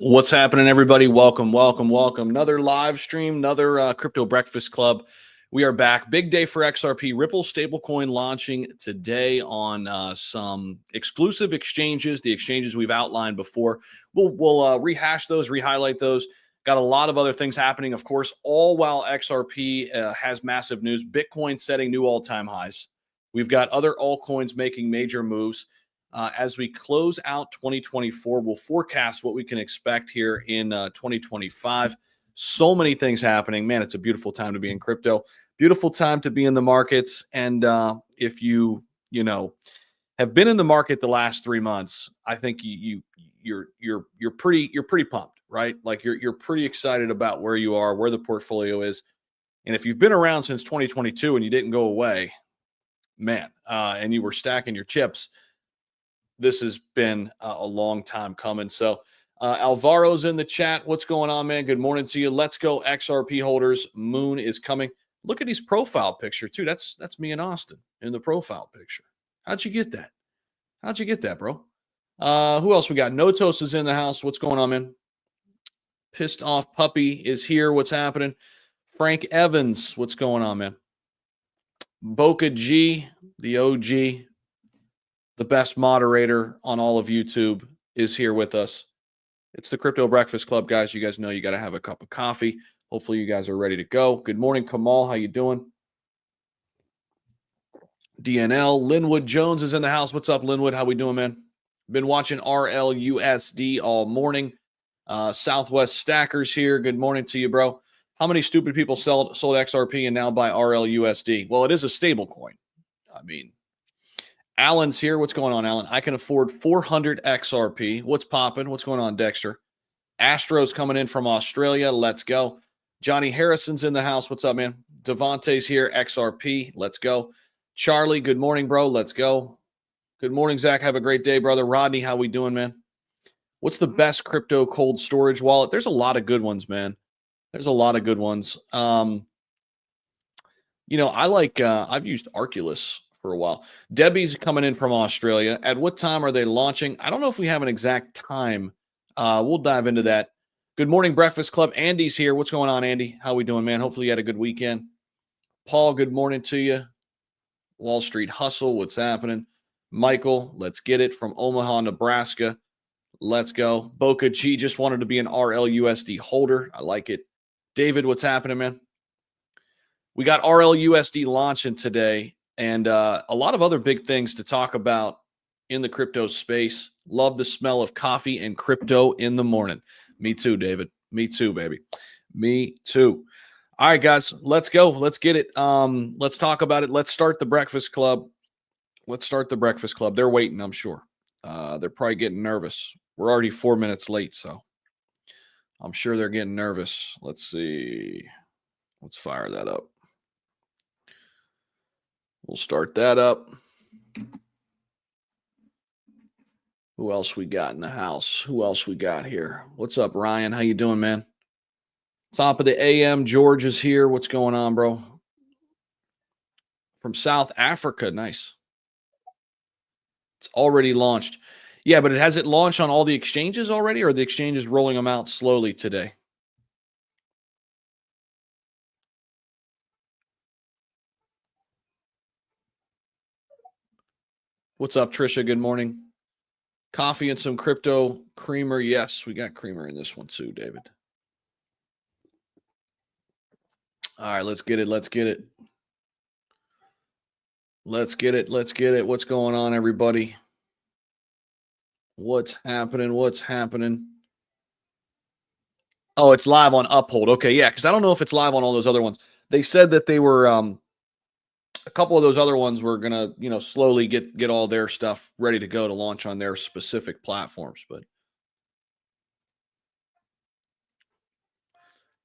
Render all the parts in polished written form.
What's happening, everybody? Welcome, welcome, welcome. Another live stream, another Crypto Breakfast Club. We are back. Big day for XRP Ripple stablecoin launching today on some exclusive exchanges, the exchanges we've outlined before. We'll rehash those, rehighlight those. Got a lot of other things happening, of course, all while XRP has massive news. Bitcoin setting new all-time highs. We've got other altcoins making major moves. As we close out 2024, we'll forecast what we can expect here in 2025. So many things happening. Man, it's a beautiful time to be in crypto. Beautiful time to be in the markets. And if you have been in the market the last 3 months, I think you're pretty pumped, right? Like you're pretty excited about where you are, where the portfolio is. And if you've been around since 2022 and you didn't go away, man, and you were stacking your chips, this has been a long time coming. So Alvaro's in the chat. What's going on, man? Good morning to you. Let's go, XRP holders. Moon is coming. Look at his profile picture, too. That's me and Austin in the profile picture. How'd you get that? How'd you get that, bro? Who else we got? Notos is in the house. What's going on, man? Pissed off puppy is here. What's happening? Frank Evans. What's going on, man? Boca G, the OG. The best moderator on all of YouTube is here with us. It's the Crypto Breakfast Club, guys. You guys know you got to have a cup of coffee. Hopefully you guys are ready to go. Good morning, Kamal. How you doing? DNL. Linwood Jones is in the house. What's up, Linwood? How we doing, man? Been watching RLUSD all morning. Southwest Stackers here. Good morning to you, bro. How many stupid people sold XRP and now buy RLUSD? Well, it is a stable coin. I mean, Alan's here. What's going on, Alan? I can afford 400 XRP. What's popping? What's going on, Dexter? Astro's coming in from Australia. Let's go. Johnny Harrison's in the house. What's up, man? Devontae's here. XRP. Let's go. Charlie, good morning, bro. Let's go. Good morning, Zach. Have a great day, brother. Rodney, how we doing, man? What's the best crypto cold storage wallet? There's a lot of good ones, man. There's a lot of good ones. I like, I've used Arculus for a while. Debbie's coming in from Australia. At what time are they launching? I don't know if we have an exact time. We'll dive into that. Good morning, Breakfast Club. Andy's here. What's going on, Andy? How we doing, man? Hopefully you had a good weekend. Paul, good morning to you. Wall Street Hustle, what's happening? Michael, let's get it, from Omaha, Nebraska. Let's go. Boca G just wanted to be an RLUSD holder. I like it. David, what's happening, man? We got RLUSD launching today. And a lot of other big things to talk about in the crypto space. Love the smell of coffee and crypto in the morning. Me too, David. Me too, baby. Me too. All right, guys, let's go. Let's get it. Let's talk about it. Let's start the Breakfast Club. Let's start the Breakfast Club. They're waiting, I'm sure. They're probably getting nervous. We're already 4 minutes late, so I'm sure they're getting nervous. Let's see. Let's fire that up. We'll start that up. Who else we got in the house? Who else we got here? What's up, Ryan? How you doing, man? Top of the AM, George is here. What's going on, bro? From South Africa. Nice. It's already launched. Yeah, but has it launched on all the exchanges already, or are the exchanges rolling them out slowly today? What's up, Trisha? Good morning. Coffee and some crypto creamer. Yes, we got creamer in this one too, David. All right, let's get it. Let's get it. Let's get it. Let's get it. What's going on, everybody? What's happening? What's happening? Oh, it's live on Uphold. Okay, yeah, because I don't know if it's live on all those other ones. They said that they were a couple of those other ones were gonna, slowly get all their stuff ready to go to launch on their specific platforms. But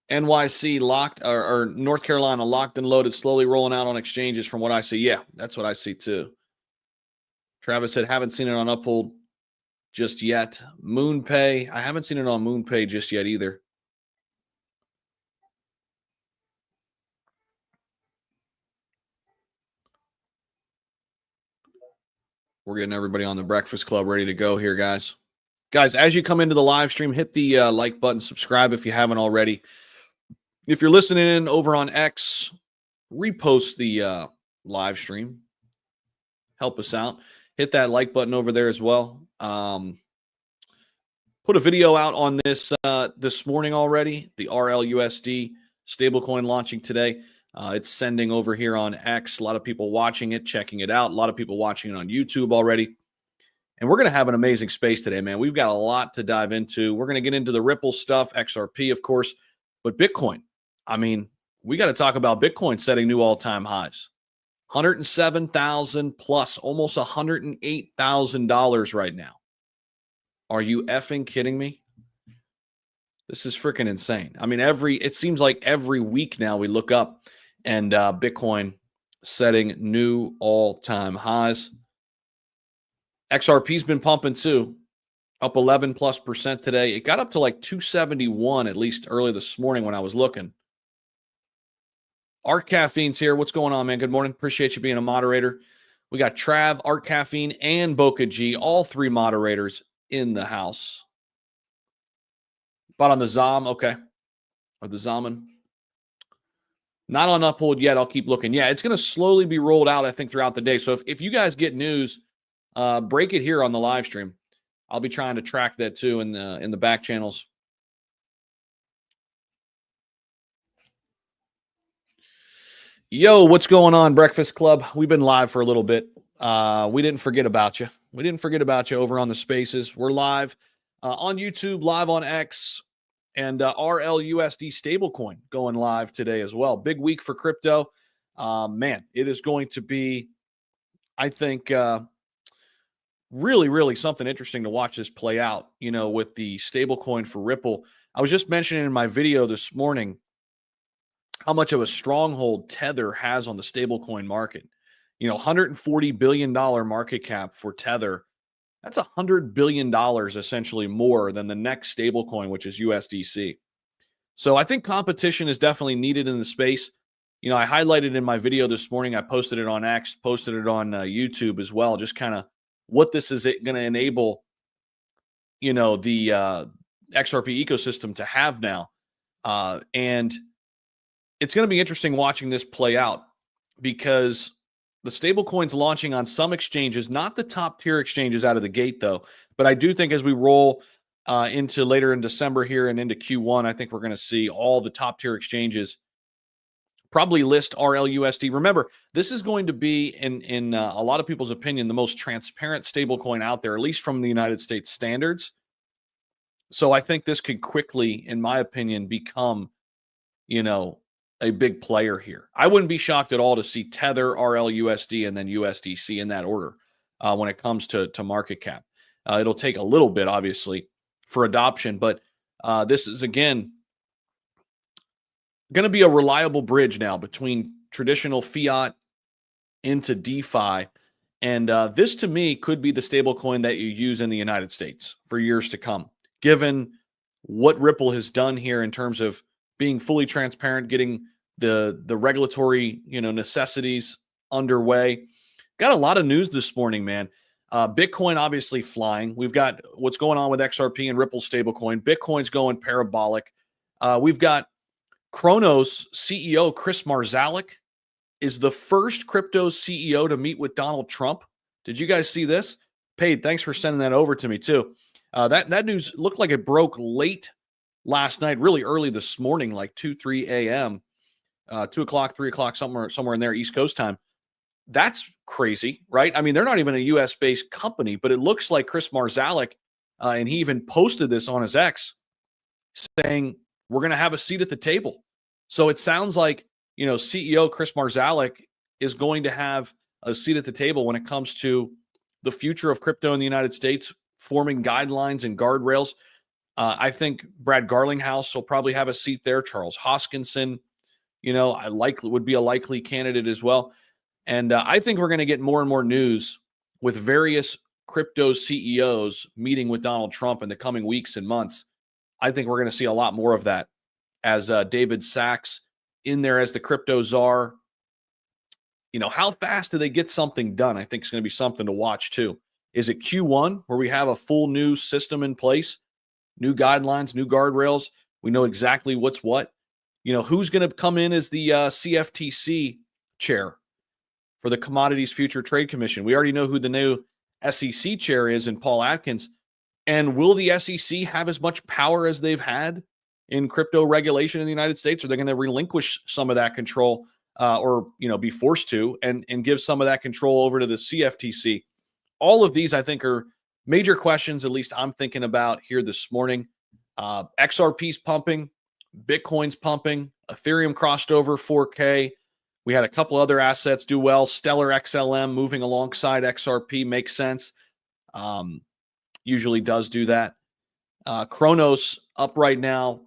NYC locked, or North Carolina locked and loaded, slowly rolling out on exchanges from what I see. Yeah, that's what I see too. Travis said, haven't seen it on Uphold just yet. MoonPay, I haven't seen it on MoonPay just yet either. We're getting everybody on the Breakfast Club ready to go here, guys. Guys, as you come into the live stream, hit the like button, subscribe if you haven't already. If you're listening in over on X, repost the live stream. Help us out. Hit that like button over there as well. Put a video out on this this morning already. The RLUSD stablecoin launching today. It's sending over here on X. A lot of people watching it, checking it out. A lot of people watching it on YouTube already. And we're going to have an amazing space today, man. We've got a lot to dive into. We're going to get into the Ripple stuff, XRP, of course, but Bitcoin. I mean, we got to talk about Bitcoin setting new all-time highs. 107,000 plus, almost $108,000 right now. Are you effing kidding me? This is freaking insane. I mean, it seems like every week now we look up and Bitcoin setting new all-time highs. XRP's been pumping too, up 11+% today. It got up to like 271 at least early this morning when I was looking. Art Caffeine's here. What's going on, man? Good morning. Appreciate you being a moderator. We got Trav, Art Caffeine, and Boca G, all three moderators in the house. But on the ZOM, okay. Or the Zaman. Not on Uphold yet. I'll keep looking. Yeah, it's going to slowly be rolled out, I think, throughout the day. So if you guys get news, break it here on the live stream. I'll be trying to track that too in the back channels. Yo, what's going on, Breakfast Club? We've been live for a little bit. We didn't forget about you. We didn't forget about you over on the spaces. We're live on YouTube, live on X, and RLUSD stablecoin going live today as well. Big week for crypto. Man, it is going to be, I think, really, really something interesting to watch this play out, you know, with the stablecoin for Ripple. I was just mentioning in my video this morning how much of a stronghold Tether has on the stablecoin market. You know, $140 billion market cap for Tether. That's $100 billion essentially more than the next stablecoin, which is USDC. So I think competition is definitely needed in the space. You know, I highlighted in my video this morning, I posted it on X, posted it on YouTube as well, just kind of what this is going to enable, you know, the XRP ecosystem to have now. And it's going to be interesting watching this play out because the stablecoins launching on some exchanges, not the top tier exchanges out of the gate though, but I do think as we roll into later in December here and into Q1, I think we're going to see all the top tier exchanges probably list RLUSD. Remember, this is going to be, in a lot of people's opinion, the most transparent stablecoin out there, at least from the United States standards. So I think this could quickly, in my opinion, become, you know, a big player here. I wouldn't be shocked at all to see Tether, RLUSD, and then USDC in that order when it comes to market cap. It'll take a little bit, obviously, for adoption, but this is, again, going to be a reliable bridge now between traditional fiat into DeFi. And this, to me, could be the stablecoin that you use in the United States for years to come, given what Ripple has done here in terms of being fully transparent, getting the regulatory, you know, necessities underway. Got a lot of news this morning, man. Bitcoin obviously flying. We've got what's going on with XRP and Ripple stablecoin. Bitcoin's going parabolic. We've got Cronos CEO Chris Marszalek is the first crypto CEO to meet with Donald Trump. Did you guys see this? Paid, thanks for sending that over to me too. That news looked like it broke late last night, really early this morning, like 2, 3 a.m., 2 o'clock, 3 o'clock, somewhere in there, East Coast time. That's crazy, right? I mean, they're not even a U.S.-based company, but it looks like Chris Marszalek, and he even posted this on his X, saying, we're going to have a seat at the table. So it sounds like, you know, CEO Chris Marszalek is going to have a seat at the table when it comes to the future of crypto in the United States, forming guidelines and guardrails. I think Brad Garlinghouse will probably have a seat there. Charles Hoskinson, you know, would be a likely candidate as well. And I think we're going to get more and more news with various crypto CEOs meeting with Donald Trump in the coming weeks and months. I think we're going to see a lot more of that as David Sachs in there as the crypto czar. You know, how fast do they get something done? I think it's going to be something to watch too. Is it Q1 where we have a full new system in place, new guidelines, new guardrails? We know exactly what's what. You know, who's going to come in as the CFTC chair for the Commodities Future Trade Commission? We already know who the new SEC chair is in Paul Atkins. And will the SEC have as much power as they've had in crypto regulation in the United States? Are they going to relinquish some of that control or, you know, be forced to and give some of that control over to the CFTC? All of these, I think, are major questions, at least I'm thinking about here this morning. XRP's pumping, Bitcoin's pumping, Ethereum crossed over 4K. We had a couple other assets do well. Stellar XLM moving alongside XRP makes sense. Usually does do that. Cronos up right now,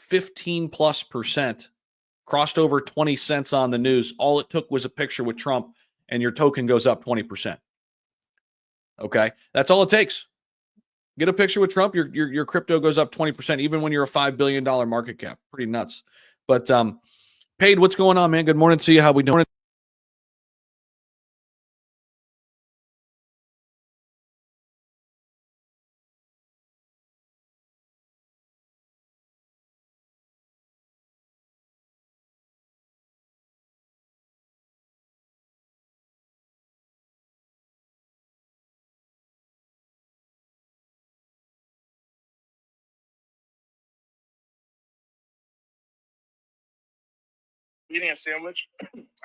15+%. Crossed over 20 cents on the news. All it took was a picture with Trump, and your token goes up 20%. Okay, that's all it takes. Get a picture with Trump, your crypto goes up 20%, even when you're a $5 billion market cap. Pretty nuts. But Paid, what's going on, man? Good morning to you. How we doing? Eating a sandwich.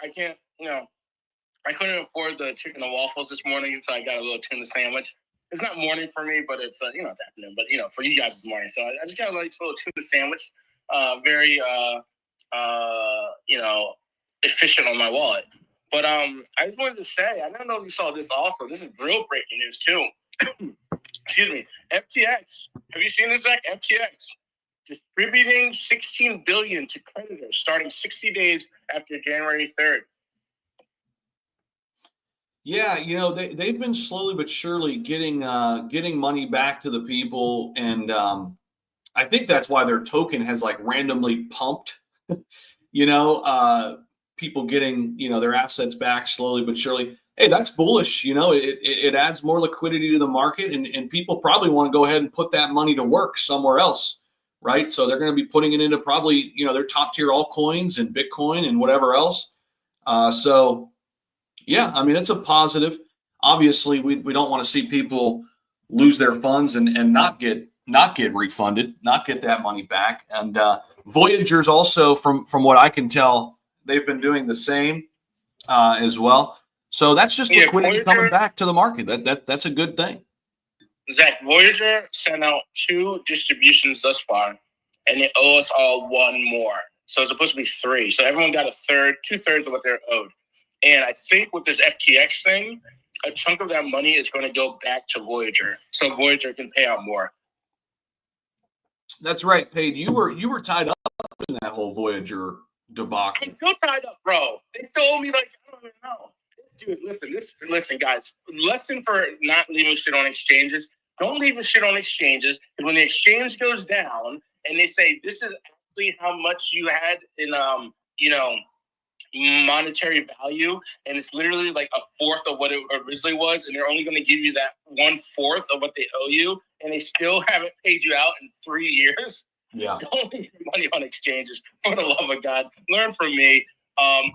I can't, I couldn't afford the chicken and waffles this morning, so I got a little tuna sandwich. It's not morning for me, but it's, it's afternoon. But, for you guys, it's morning. So I just got a nice little tuna sandwich. Very, efficient on my wallet. But I just wanted to say, I don't know if you saw this also. This is real breaking news, too. Excuse me. FTX. Have you seen this, Zach? FTX. Distributing $16 billion to creditors starting 60 days after January 3rd. Yeah, they've been slowly but surely getting money back to the people, and I think that's why their token has like randomly pumped. People getting their assets back slowly but surely. Hey, that's bullish. It adds more liquidity to the market, and people probably want to go ahead and put that money to work somewhere else. Right. So they're going to be putting it into probably, their top tier altcoins and Bitcoin and whatever else. So, yeah, I mean, it's a positive. Obviously, we don't want to see people lose their funds and not get refunded, not get that money back. And Voyager's also, from what I can tell, they've been doing the same as well. So that's just liquidity coming back to the market. That's a good thing. Zach, Voyager sent out 2 distributions thus far, and they owe us all 1 more. So it's supposed to be 3. So everyone got 2/3 of what they're owed. And I think with this FTX thing, a chunk of that money is going to go back to Voyager, so Voyager can pay out more. That's right, Paid. You were tied up in that whole Voyager debacle. I'm still tied up, bro. They told me I don't even know. Dude, listen, guys. Lesson for not leaving shit on exchanges. Don't leave shit on exchanges. Because when the exchange goes down and they say this is actually how much you had in monetary value, and it's literally like 1/4 of what it originally was, and they're only going to give you that 1/4 of what they owe you, and they still haven't paid you out in 3 years. Yeah. Don't leave your money on exchanges, for the love of God. Learn from me.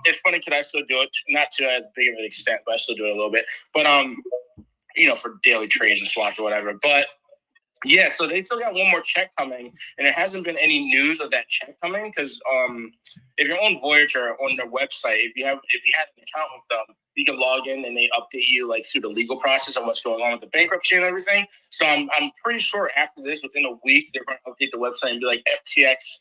It's funny, can I still do it? Not to as big of an extent, but I still do it a little bit. But for daily trades and swaps or whatever. But yeah, so they still got 1 more check coming, and there hasn't been any news of that check coming because if you're on Voyager on their website, if you had an account with them, you can log in and they update you through the legal process and what's going on with the bankruptcy and everything. So I'm pretty sure after this, within a week, they're going to update the website and be like, FTX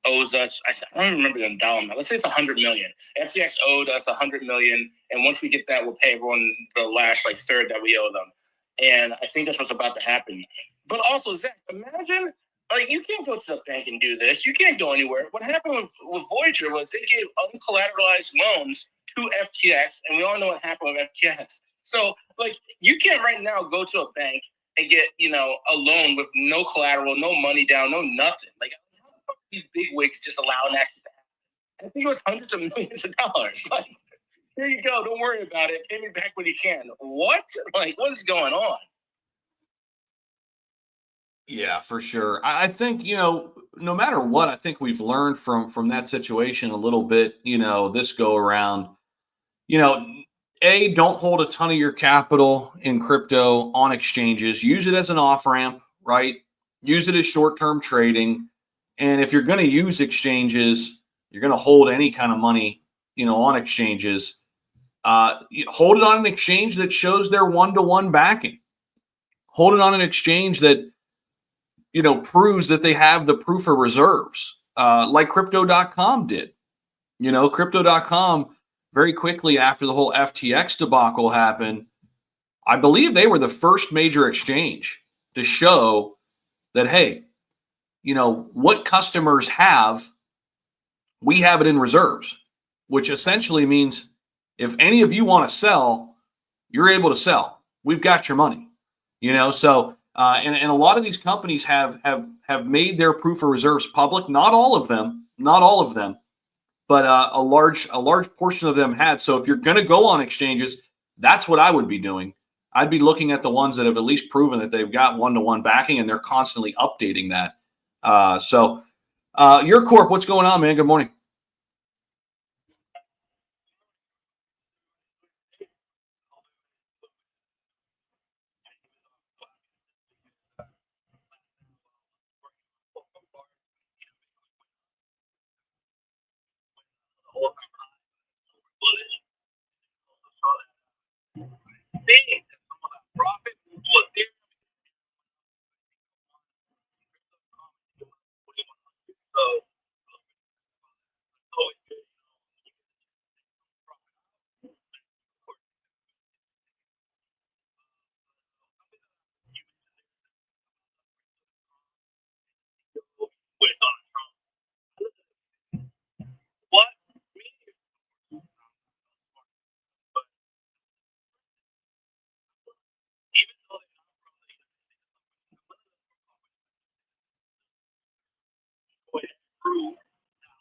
owes us, I don't even remember the dollar amount. Let's say it's $100 million. FTX owed us $100 million, and once we get that, we'll pay everyone the last 1/3 that we owe them. And I think that's what's about to happen. But also, Zach, imagine, you can't go to the bank and do this. You can't go anywhere. What happened with Voyager was they gave uncollateralized loans to FTX, and we all know what happened with FTX. So, you can't right now go to a bank and get, a loan with no collateral, no money down, no nothing. How the fuck are these big wigs just allowing that to happen? I think it was hundreds of millions of dollars. Here you go. Don't worry about it. Pay me back when you can. What? Like, what is going on? Yeah, for sure. I think, no matter what, I think we've learned from that situation a little bit, this go around. You know, don't hold a ton of your capital in crypto on exchanges. Use it as an off ramp, right? Use it as short term trading. And if you're going to use exchanges, you're going to hold any kind of money, on exchanges. Hold it on an exchange that shows their one-to-one backing. Hold it on an exchange that proves that they have the proof of reserves, like crypto.com did. Crypto.com very quickly after the whole FTX debacle happened, I believe they were the first major exchange to show that, hey, what customers have, we have it in reserves, which essentially means if any of you want to sell, you're able to sell. We've got your money, so and a lot of these companies have made their proof of reserves public. Not all of them, but a large portion of them had. So if you're going to go on exchanges, that's what I would be doing. I'd be looking at the ones that have at least proven that they've got one-to-one backing and they're constantly updating that. Your Corp, what's going on, man? Good morning.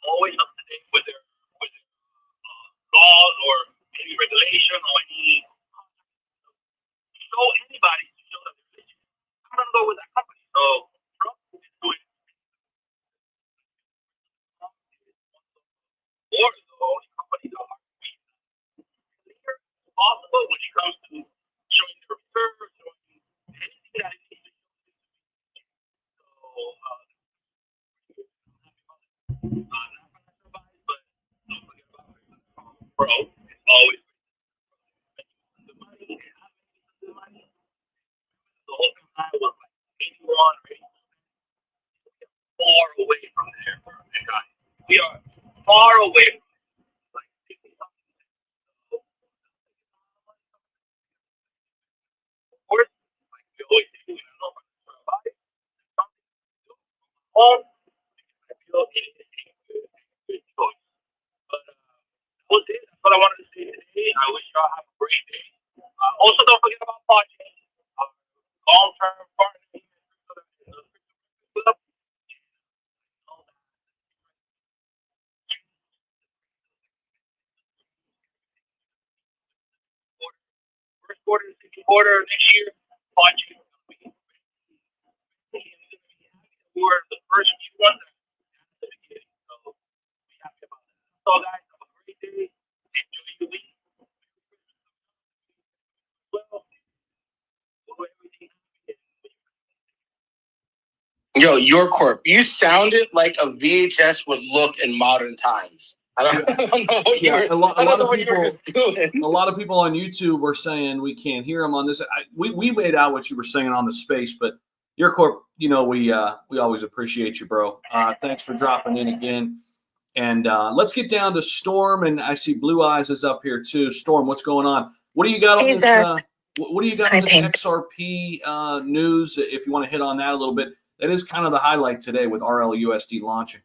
Always up to date with their laws or any regulation or any show anybody to show that they're legit. I'm gonna go with that company. So Trump is doing more than the only company that are clear possible when it comes to showing their reserves, showing anything that it needs to show. So not financial advice, but don't forget about it. Bro, it's always the money and not making the money. The whole time was like 81 or 80. Far away from there, guys. We are far away from like 50 something. Of course, like we always do, we don't know about it. Something to do home. I feel it is a good choice. But that was it. That's what I wanted to say today. I wish y'all have a great day. Also, don't forget about Pudgy, long-term partner. First quarter, second quarter next year, Pudgy will be. We were the first few ones at the beginning, so be happy about that. So, guys, have a great day. Enjoy your week. Well, yo, your Corp, you sounded like a VHS would look in modern times. I don't know what you were doing. A lot of people on YouTube were saying we can't hear them on this. We made out what you were saying on the space, but your Corp, we always appreciate you, bro. Thanks for dropping in again. And let's get down to Storm, and I see Blue Eyes is up here too. Storm, what's going on? What do you got on this? What do you got on this XRP news? If you want to hit on that a little bit, that is kind of the highlight today with RLUSD launching.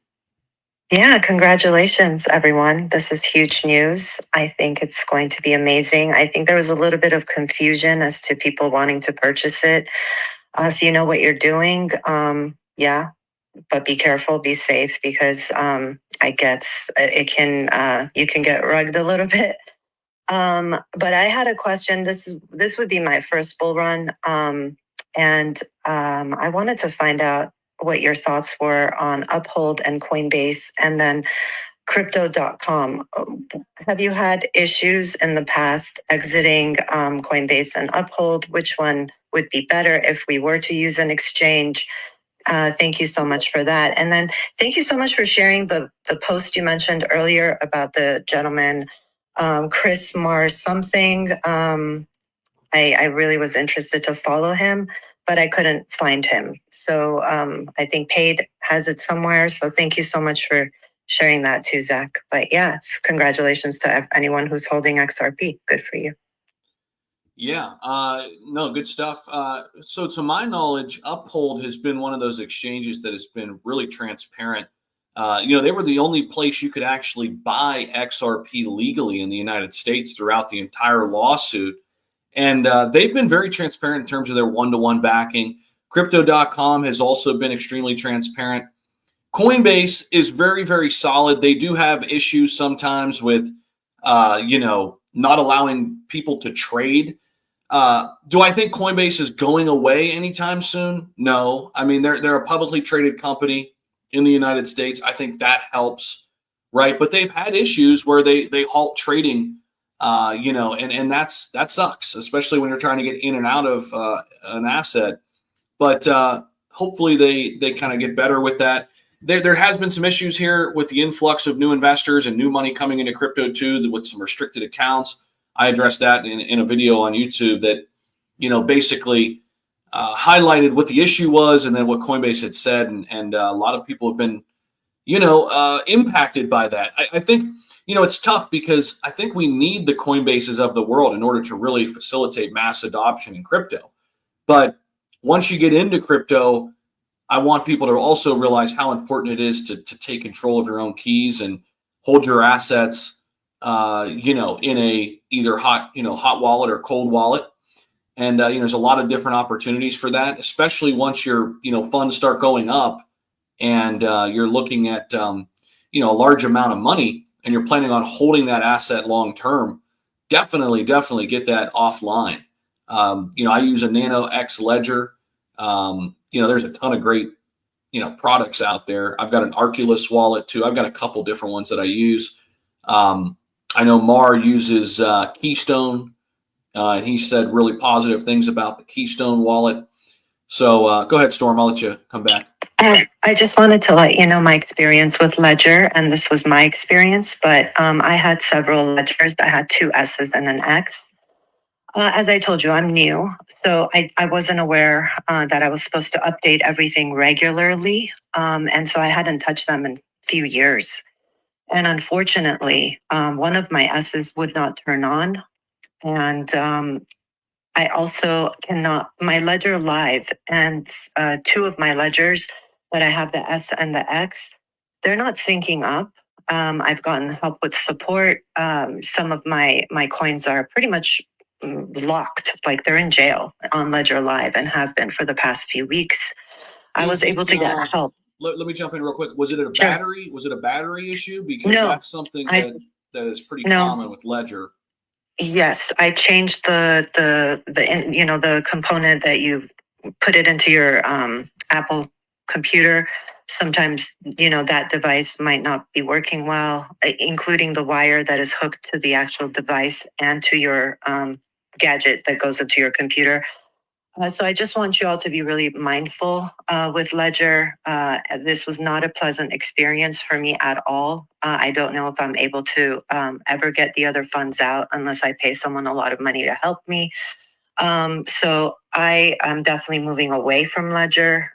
Yeah, congratulations, everyone. This is huge news. I think it's going to be amazing. I think there was a little bit of confusion as to people wanting to purchase it. If you know what you're doing, yeah, but be careful, be safe, because I guess it can you can get rugged a little bit. But I had a question. This would be my first bull run. And I wanted to find out what your thoughts were on Uphold and Coinbase, and then crypto.com. Have you had issues in the past exiting Coinbase and Uphold? Which one would be better if we were to use an exchange? Thank you so much for that. And then thank you so much for sharing the post you mentioned earlier about the gentleman, Chris Mars something. I really was interested to follow him, but I couldn't find him. So I think Paid has it somewhere. So thank you so much for sharing that too, Zach. But yes, congratulations to anyone who's holding XRP. Good for you. Yeah, no, good stuff. So to my knowledge, Uphold has been one of those exchanges that has been really transparent. They were the only place you could actually buy XRP legally in the United States throughout the entire lawsuit. And they've been very transparent in terms of their one-to-one backing. Crypto.com has also been extremely transparent. Coinbase is very, very solid. They do have issues sometimes with, not allowing people to trade. Do I think Coinbase is going away anytime soon? No. I mean, they're a publicly traded company in the United States. I think that helps, right? But they've had issues where they halt trading, and that sucks, especially when you're trying to get in and out of an asset. But hopefully they kind of get better with that. There has been some issues here with the influx of new investors and new money coming into crypto too, with some restricted accounts. I addressed that in a video on YouTube that, basically highlighted what the issue was and then what Coinbase had said. And a lot of people have been, impacted by that. I think, it's tough because I think we need the Coinbases of the world in order to really facilitate mass adoption in crypto. But once you get into crypto, I want people to also realize how important it is to take control of your own keys and hold your assets, in a either hot wallet or cold wallet. And, there's a lot of different opportunities for that, especially once your, funds start going up and you're looking at, a large amount of money and you're planning on holding that asset long term. Definitely get that offline. I use a Nano X Ledger. There's a ton of great, products out there. I've got an Arculus wallet too. I've got a couple different ones that I use. I know Mar uses Keystone. And he said really positive things about the Keystone wallet. So go ahead, Storm. I'll let you come back. I just wanted to let you know my experience with Ledger, and this was my experience, but I had several Ledgers. I had two S's and an X. As I told you, I'm new, so I wasn't aware that I was supposed to update everything regularly, and so I hadn't touched them in a few years. And unfortunately, one of my S's would not turn on, and I also cannot, my Ledger Live and two of my ledgers that I have, the S and the X, they're not syncing up. I've gotten help with support. Some of my coins are pretty much locked, like they're in jail on Ledger Live and have been for the past few weeks. I was able to get help. Let me jump in real quick. Was it a battery? Was it a battery issue? Because that's something that is pretty common with Ledger. Yes, I changed the component that you put it into your Apple computer. Sometimes, that device might not be working well, including the wire that is hooked to the actual device and to your gadget that goes into your computer. So I just want you all to be really mindful with Ledger. This was not a pleasant experience for me at all. I don't know if I'm able to ever get the other funds out unless I pay someone a lot of money to help me. So I am definitely moving away from Ledger.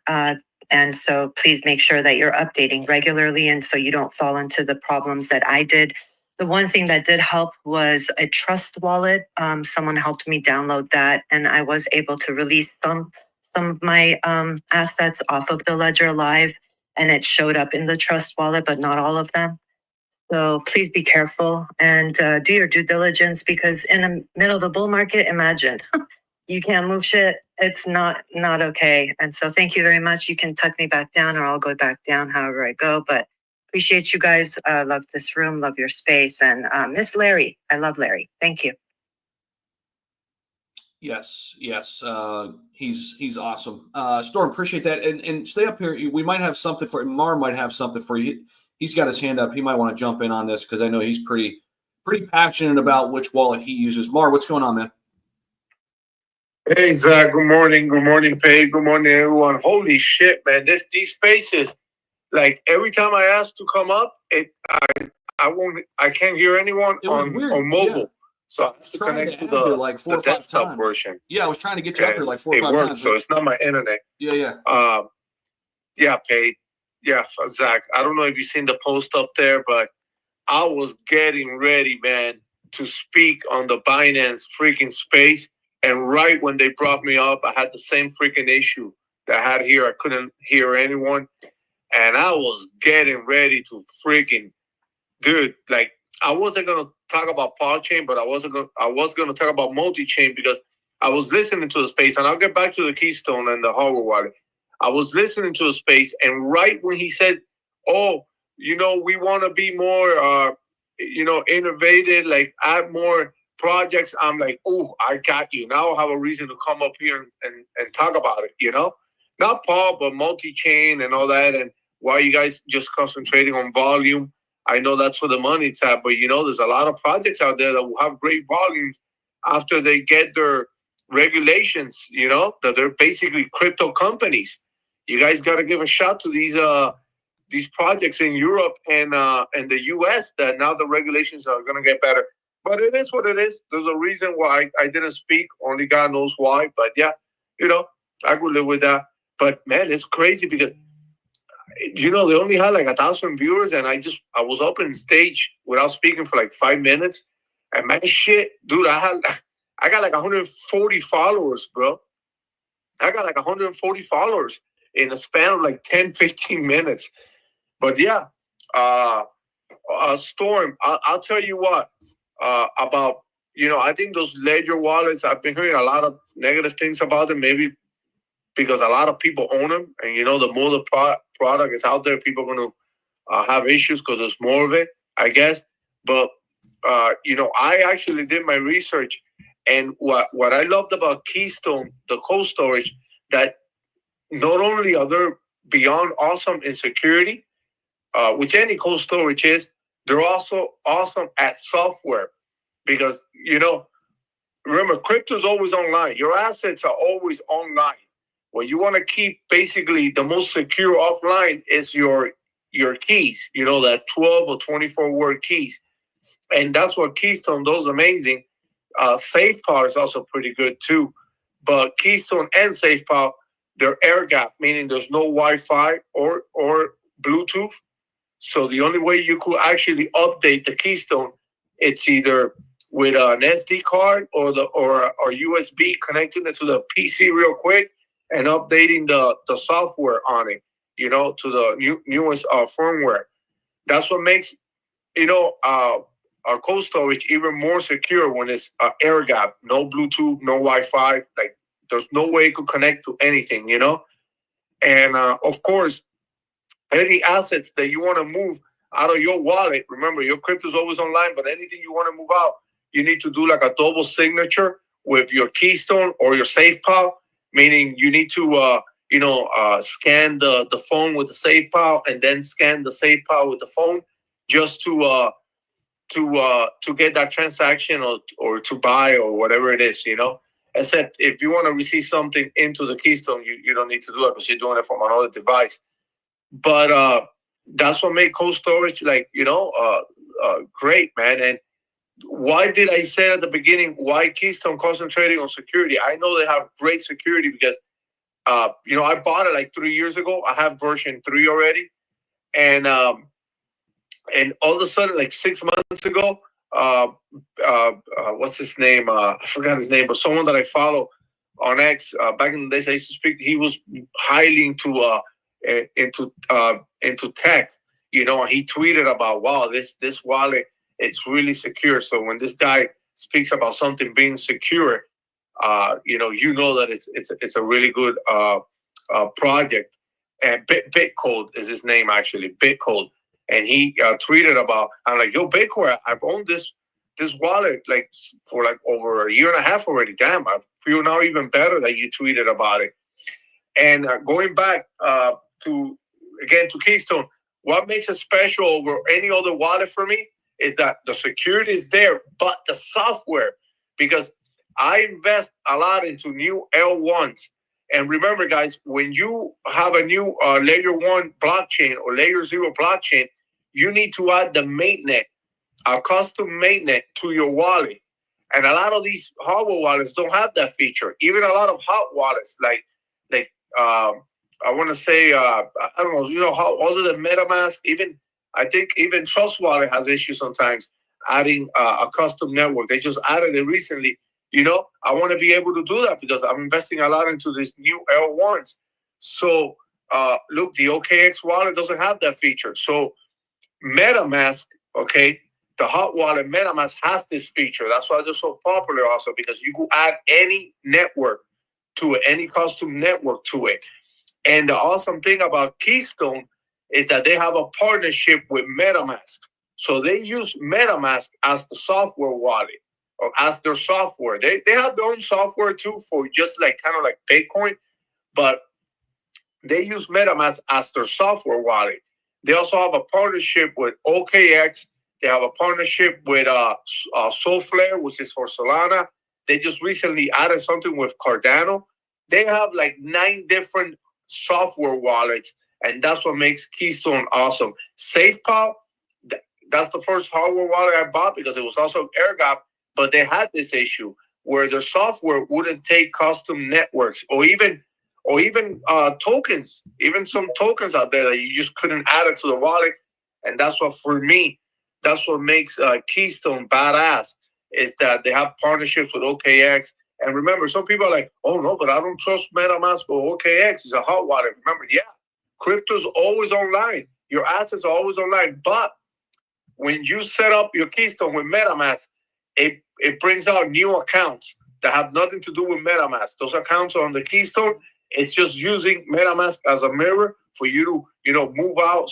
And so please make sure that you're updating regularly and so you don't fall into the problems that I did. The one thing that did help was a trust wallet. Someone helped me download that, and I was able to release some of my assets off of the Ledger Live, and it showed up in the trust wallet, but not all of them. So please be careful and do your due diligence, because in the middle of the bull market, imagine you can't move shit. It's not okay. And so thank you very much. You can tuck me back down or I'll go back down however I go, but Appreciate you guys. Love this room, love your space. And Miss Larry, I love Larry. Thank you. Yes, yes. He's awesome. Storm, appreciate that. And stay up here. We might have something for Mar might have something for you. He's got his hand up. He might want to jump in on this because I know he's pretty passionate about which wallet he uses. Mar, what's going on, man? Hey Zach, good morning. Good morning, Paige. Good morning, everyone. Holy shit, man. These spaces, like every time I ask to come up, I can't hear anyone on mobile. Yeah. So I have to connect to the, like 4 or 5 desktop times. version. Yeah, I was trying to get you up here like 4 or 5 times. It works, times. so it's not my internet. Yeah. Yeah, Paige. Yeah, Zach. I don't know if you've seen the post up there, but I was getting ready, man, to speak on the Binance freaking space. And right when they brought me up, I had the same freaking issue that I had here. I couldn't hear anyone. And I was getting ready to freaking, dude, like, I wasn't going to talk about Podchain, but I was going to talk about multi-chain because I was listening to the space, and I'll get back to the Keystone and the hardware wallet. I was listening to the space, and right when he said, oh, we want to be more, innovative, like add more projects, I'm like, oh, I got you. Now I have a reason to come up here and talk about it, Not Paul, but multi-chain and all that, and why you guys just concentrating on volume. I know that's where the money's at, but there's a lot of projects out there that will have great volumes after they get their regulations, that they're basically crypto companies. You guys got to give a shot to these projects in Europe and the US that now the regulations are going to get better. But it is what it is. There's a reason why I didn't speak. Only God knows why. But yeah, I could live with that. But man, it's crazy because they only had like 1,000 viewers, and I was up on stage without speaking for like 5 minutes. And man, shit, dude, I got like 140 followers, bro. I got like 140 followers in a span of like 10, 15 minutes. But yeah, Storm, I'll tell you what about, I think those Ledger wallets, I've been hearing a lot of negative things about them, maybe because a lot of people own them. And, the more the product is out there, people are going to have issues because there's more of it, I guess. But, I actually did my research. And what I loved about Keystone, the cold storage, that not only are they beyond awesome in security, which any cold storage is, they're also awesome at software. Because, remember, crypto's always online. Your assets are always online. What you want to keep basically the most secure offline is your keys, that 12 or 24 word keys. And that's what Keystone does amazing. SafePower is also pretty good too. But Keystone and SafePower, they're air gap, meaning there's no Wi-Fi or Bluetooth. So the only way you could actually update the Keystone, it's either with an SD card or USB, connecting it to the PC real quick and updating the software on it, to the newest firmware. That's what makes, our cold storage even more secure when it's air gap, no Bluetooth, no Wi-Fi. Like there's no way it could connect to anything, And of course, any assets that you want to move out of your wallet, remember your crypto is always online, but anything you want to move out, you need to do like a double signature with your Keystone or your SafePower, meaning you need to scan the phone with the SafePower and then scan the SafePower with the phone just to get that transaction or to buy or whatever it is, Except if you want to receive something into the Keystone, you don't need to do it because you're doing it from another device. But that's what made cold storage great, man. And why did I say at the beginning why Keystone concentrating on security? I know they have great security because I bought it like 3 years ago. I have version 3 already, and all of a sudden, like 6 months ago, what's his name? I forgot his name, but someone that I follow on X back in the days I used to speak, he was highly into tech, and he tweeted about, wow, this wallet, it's really secure. So when this guy speaks about something being secure, that it's a really good project. And Bitcode is his name, actually, Bitcode. and he tweeted about. I'm like, yo, Bitcoin, I've owned this wallet like for like over a year and a half already. Damn, I feel now even better that you tweeted about it. And going back to Keystone, what makes it special over any other wallet for me is that the security is there, but the software, because I invest a lot into new L1s. And remember, guys, when you have a new layer 1 blockchain or layer 0 blockchain, you need to add the mainnet, a custom mainnet to your wallet. And a lot of these hardware wallets don't have that feature. Even a lot of hot wallets, like I want to say, I don't know, you know, how other than MetaMask, I think even Trust Wallet has issues sometimes adding a custom network. They just added it recently. You know, I want to be able to do that because I'm investing a lot into these new L1s. So, look, the OKX wallet doesn't have that feature. So, MetaMask, okay, the hot wallet MetaMask has this feature. That's why they're so popular also, because you can add any network to it, any custom network to it. And the awesome thing about Keystone is that they have a partnership with MetaMask. So they use MetaMask as the software wallet or as their software. They have their own software too for just like kind of like Bitcoin, but they use MetaMask as their software wallet. They also have a partnership with OKX. They have a partnership with Solflare, which is for Solana. They just recently added something with Cardano. They have like 9 different software wallets, and that's what makes Keystone awesome. SafePal, that's the first hardware wallet I bought because it was also air-gapped, but they had this issue where their software wouldn't take custom networks or even tokens, even some tokens out there that you just couldn't add it to the wallet. And that's what, for me, that's what makes Keystone badass, is that they have partnerships with OKX. And remember, some people are like, oh, no, but I don't trust MetaMask or OKX. It's a hot wallet. Remember, yeah, crypto's always online. Your assets are always online. But when you set up your Keystone with MetaMask, it brings out new accounts that have nothing to do with MetaMask. Those accounts are on the Keystone. It's just using MetaMask as a mirror for you to, you know, move out,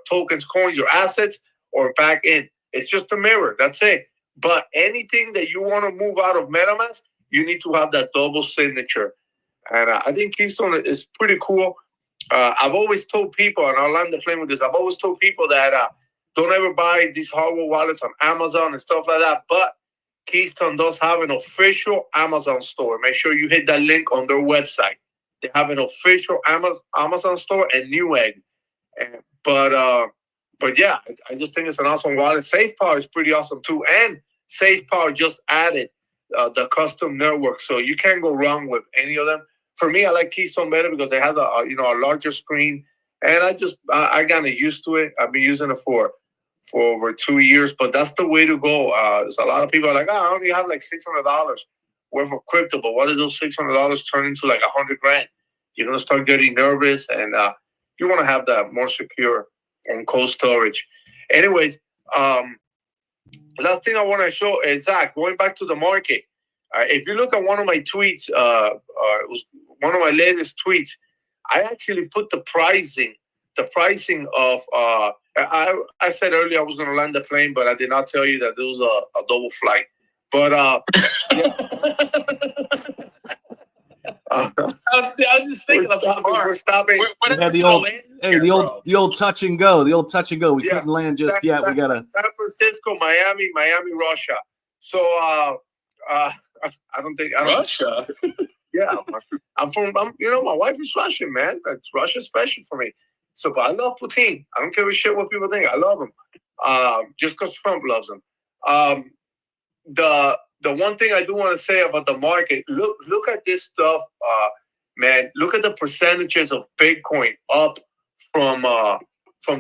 tokens, coins, your assets, or back in. It's just a mirror. That's it. But anything that you want to move out of MetaMask, you need to have that double signature. And I think Keystone is pretty cool. I've always told people, and I'll land the plane with this, I've always told people that don't ever buy these hardware wallets on Amazon and stuff like that. But Keystone does have an official Amazon store. Make sure you hit that link on their website. They have an official Amazon store and Newegg. But yeah, I just think it's an awesome wallet. SafePower is pretty awesome too. And SafePower just added the custom network. So you can't go wrong with any of them. For me, I like Keystone better because it has a larger screen. And I got used to it. I've been using it for over 2 years, but that's the way to go. There's a lot of people are like, I only have like $600 worth of crypto, but what does those $600 turn into like $100,000? You're going to start getting nervous, and you want to have that more secure on cold storage. Anyways, last thing I want to show is, Zach, going back to the market. If you look at one of my tweets, it was one of my latest tweets, I actually put the pricing of, I said earlier I was going to land the plane, but I did not tell you that there was a double flight. But I was just thinking of the car. We're stopping. The old touch and go. The old touch and go. We couldn't land just yet. We gotta San Francisco, Miami, Russia. So I don't think Russia. Yeah, I'm my wife is Russian, man. Russia's special for me. So, but I love Putin. I don't give a shit what people think. I love him. Just because Trump loves him. The one thing I do want to say about the market, look at this stuff, man. Look at the percentages of Bitcoin up from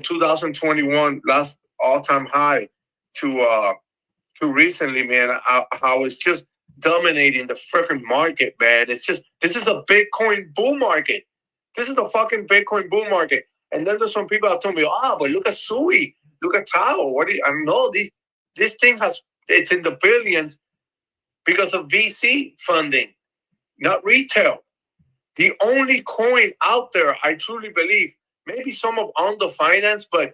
2021, last all-time high, to recently, man. How it's just dominating the freaking market, man. This is a Bitcoin bull market. This is the fucking Bitcoin bull market. And then there's some people have told me, but look at Sui, look at Tao. I don't know. This thing it's in the billions because of VC funding, not retail. The only coin out there, I truly believe, maybe some of Ondo Finance, but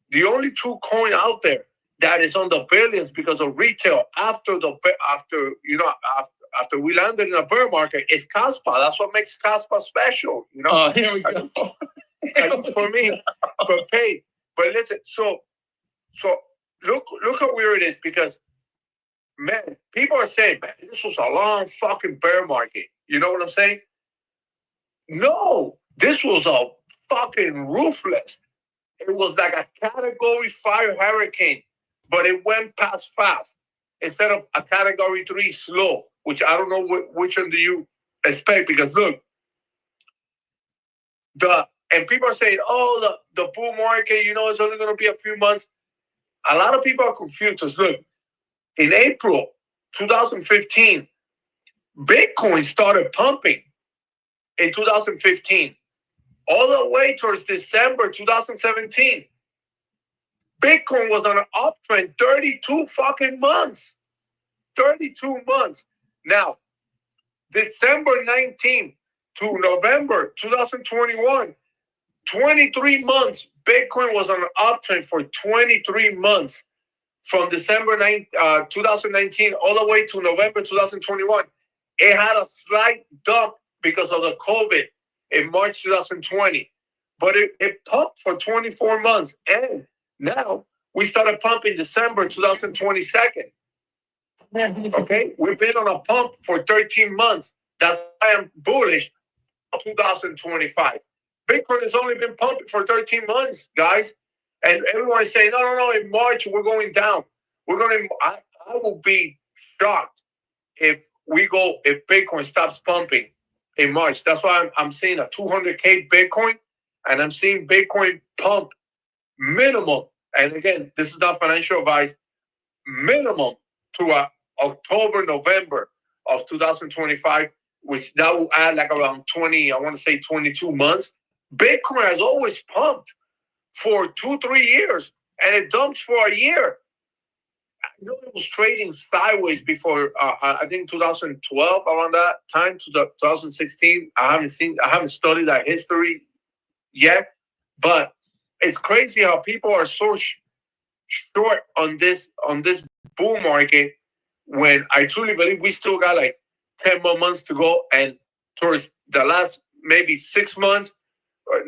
the only true coin out there that is on the billions because of retail after we landed in a bear market is Caspa. That's what makes Caspa special. Here we go. At least for me, but pay. But listen, so look how weird it is, because man, people are saying, man, this was a long fucking bear market. You know what I'm saying? No, this was a fucking ruthless. It was like a category 5 hurricane, but it went past fast instead of a category 3 slow, which I don't know which one do you expect, because look, and people are saying, oh, the bull market, it's only going to be a few months. A lot of people are confused. Because look, in April 2015, Bitcoin started pumping in 2015. All the way towards December 2017. Bitcoin was on an uptrend 32 fucking months. 32 months. Now, December 19th to November 2021, 23 months. Bitcoin was on an uptrend for 23 months. From December 2019 all the way to November 2021. It had a slight dump because of the COVID in March 2020. But it pumped for 24 months. And now we started pumping December 2022. Okay? We've been on a pump for 13 months. That's why I'm bullish on 2025. Bitcoin has only been pumping for 13 months, guys. And everyone is saying, no, in March we're going down. I will be shocked if Bitcoin stops pumping in March. That's why I'm seeing a 200K Bitcoin, and I'm seeing Bitcoin pump minimum. And again, this is not financial advice. Minimum to October, November of 2025, which that will add like around 22 months. Bitcoin has always pumped for 2-3 years, and it dumps for a year. It was trading sideways before, I think 2012, around that time, to 2016. I haven't studied that history yet, but it's crazy how people are so short on this bull market, when I truly believe we still got like 10 more months to go, and towards the last maybe 6 months,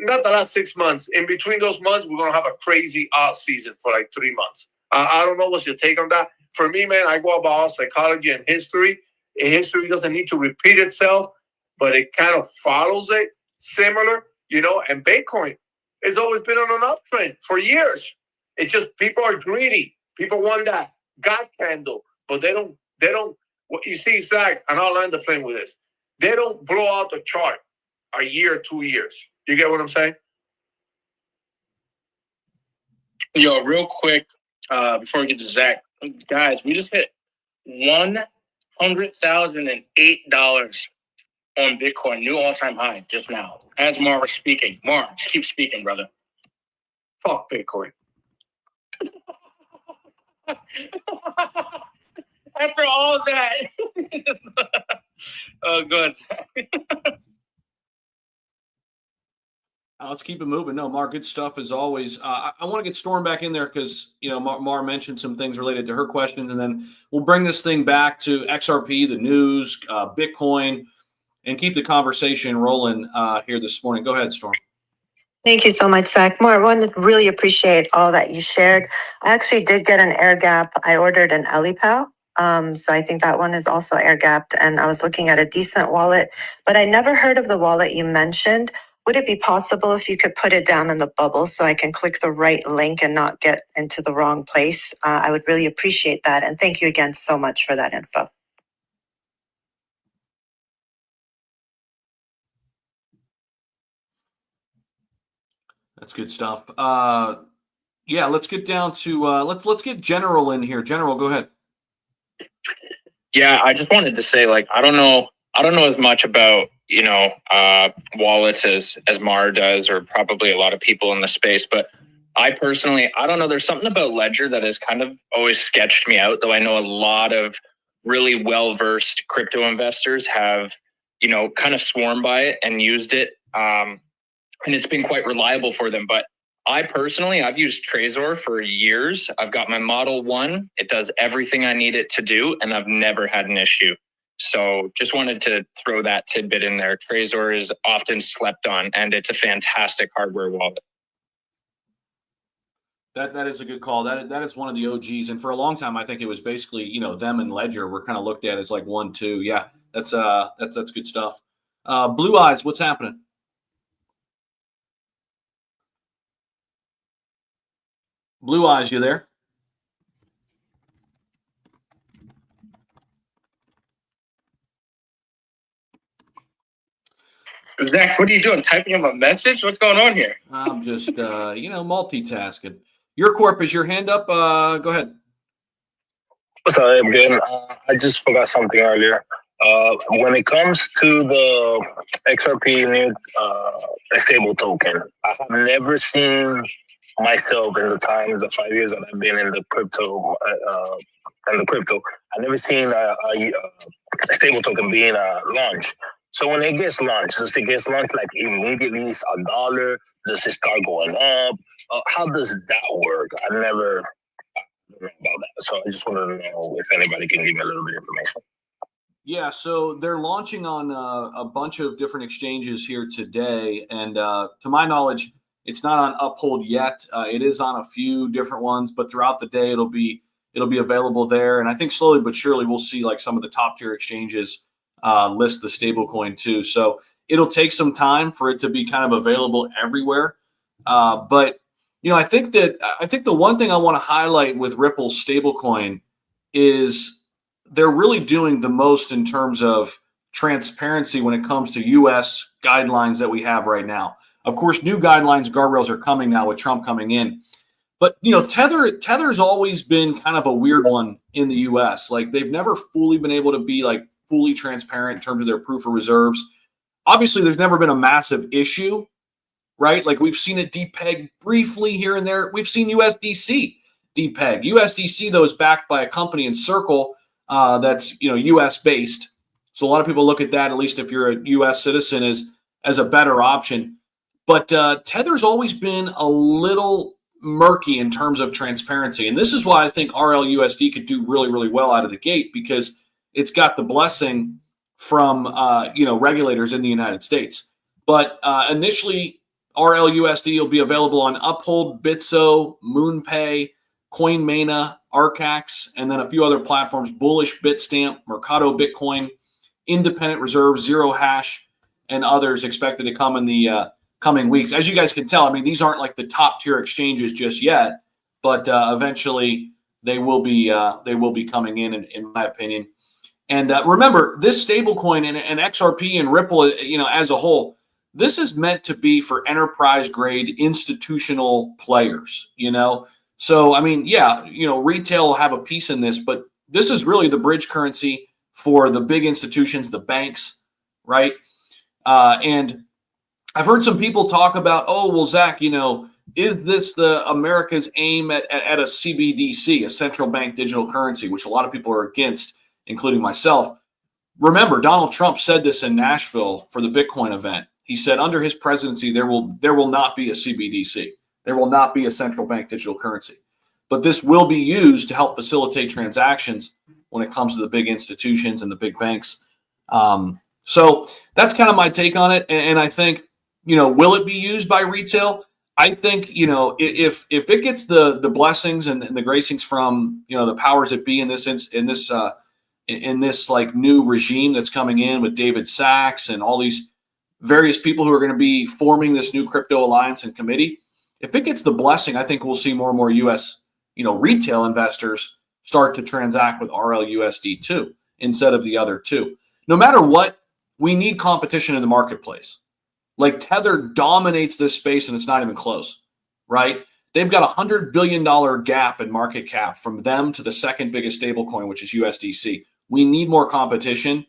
not the last 6 months, in between those months, we're going to have a crazy off season for like 3 months. I don't know what's your take on that. For me, man, I go about psychology and history. History doesn't need to repeat itself, but it kind of follows it similar, and Bitcoin has always been on an uptrend for years. It's just people are greedy. People want that God candle, but they don't, what you see, Zach, and I'll end the plane with this. They don't blow out the chart a year, 2 years. You get what I'm saying? Yo, real quick, before we get to Zach, guys, we just hit $100,008 on Bitcoin, new all-time high just now. As Mar was speaking. Mar, just keep speaking, brother. Fuck Bitcoin. After all that. Oh, good. Let's keep it moving. No, Mar, good stuff as always. I want to get Storm back in there because, Mar mentioned some things related to her questions, and then we'll bring this thing back to XRP, the news, Bitcoin, and keep the conversation rolling here this morning. Go ahead, Storm. Thank you so much, Zach. More, I want to really appreciate all that you shared. I actually did get an air gap. I ordered an EliPal. So I think that one is also air gapped, and I was looking at a decent wallet, but I never heard of the wallet you mentioned. Would it be possible if you could put it down in the bubble so I can click the right link and not get into the wrong place? I would really appreciate that. And thank you again so much for that info. That's good stuff. Yeah, let's get down to let's get General in here. General, go ahead. Yeah, I just wanted to say, I don't know as much about wallets as Mar does, or probably a lot of people in the space, but I personally, I don't know, there's something about Ledger that has kind of always sketched me out, though I know a lot of really well-versed crypto investors have kind of sworn by it and used it and it's been quite reliable for them. But I personally, I've used Trezor for years. I've got my Model 1. It does everything I need it to do, and I've never had an issue. So just wanted to throw that tidbit in there. Trezor is often slept on, and it's a fantastic hardware wallet. That is a good call. That is one of the OGs, and for a long time, I think it was basically, you know, them and Ledger were kind of looked at as like 1, 2. Yeah, that's good stuff. Blue Eyes, what's happening? Blue Eyes, you there? Zach, what are you doing? Typing him a message? What's going on here? I'm just, multitasking. Your Corp, is your hand up? Go ahead. What's up, again? I just forgot something earlier. When it comes to the XRP new stable token, I have never seen myself in the times, the 5 years that I've been in the crypto, I've never seen a stable token being launched. So when it gets launched, does it get launched like immediately? It's $1? Does it start going up? How does that work? I never know about that. So I just wanted to know if anybody can give me a little bit of information. Yeah, so they're launching on a bunch of different exchanges here today, and to my knowledge, it's not on Uphold yet. It is on a few different ones, but throughout the day, it'll be available there. And I think slowly but surely we'll see like some of the top tier exchanges list the stablecoin too. So it'll take some time for it to be kind of available everywhere. But you know, I think the one thing I want to highlight with Ripple's stablecoin is they're really doing the most in terms of transparency when it comes to U.S. guidelines that we have right now. Of course, new guidelines, guardrails are coming now with Trump coming in. But, you know, Tether's always been kind of a weird one in the U.S. Like, they've never fully been able to be, like, fully transparent in terms of their proof of reserves. Obviously, there's never been a massive issue, right? Like, we've seen it depeg briefly here and there. We've seen USDC depeg. USDC, though, is backed by a company in Circle that's, you know, U.S.-based. So a lot of people look at that, at least if you're a U.S. citizen, as a better option. But Tether's always been a little murky in terms of transparency. And this is why I think RLUSD could do really, really well out of the gate, because it's got the blessing from, regulators in the United States. But initially, RLUSD will be available on Uphold, Bitso, MoonPay, CoinMana, Arcax, and then a few other platforms, Bullish, Bitstamp, Mercado Bitcoin, Independent Reserve, Zero Hash, and others expected to come in the coming weeks. As you guys can tell, I mean, these aren't like the top tier exchanges just yet, but eventually they will be coming in my opinion. And remember, this stablecoin and XRP and Ripple, you know, as a whole, this is meant to be for enterprise grade institutional players, you know. So, I mean, yeah, you know, retail will have a piece in this, but this is really the bridge currency for the big institutions, the banks, right? And I've heard some people talk about, oh, well, Zach, you know, is this the America's aim at a CBDC, a central bank digital currency, which a lot of people are against, including myself. Remember, Donald Trump said this in Nashville for the Bitcoin event. He said under his presidency, there will not be a CBDC. There will not be a central bank digital currency. But this will be used to help facilitate transactions when it comes to the big institutions and the big banks. So that's kind of my take on it. And I think, you know, will it be used by retail? I think, you know, if it gets the blessings and the gracings from, you know, the powers that be in this like new regime that's coming in with David Sachs and all these various people who are going to be forming this new crypto alliance and committee, if it gets the blessing, I think we'll see more and more U.S. you know, retail investors start to transact with RLUSD too, instead of the other two. No matter what, we need competition in the marketplace. Like Tether dominates this space and it's not even close, right? They've got $100 billion gap in market cap from them to the second biggest stablecoin, which is USDC. We need more competition.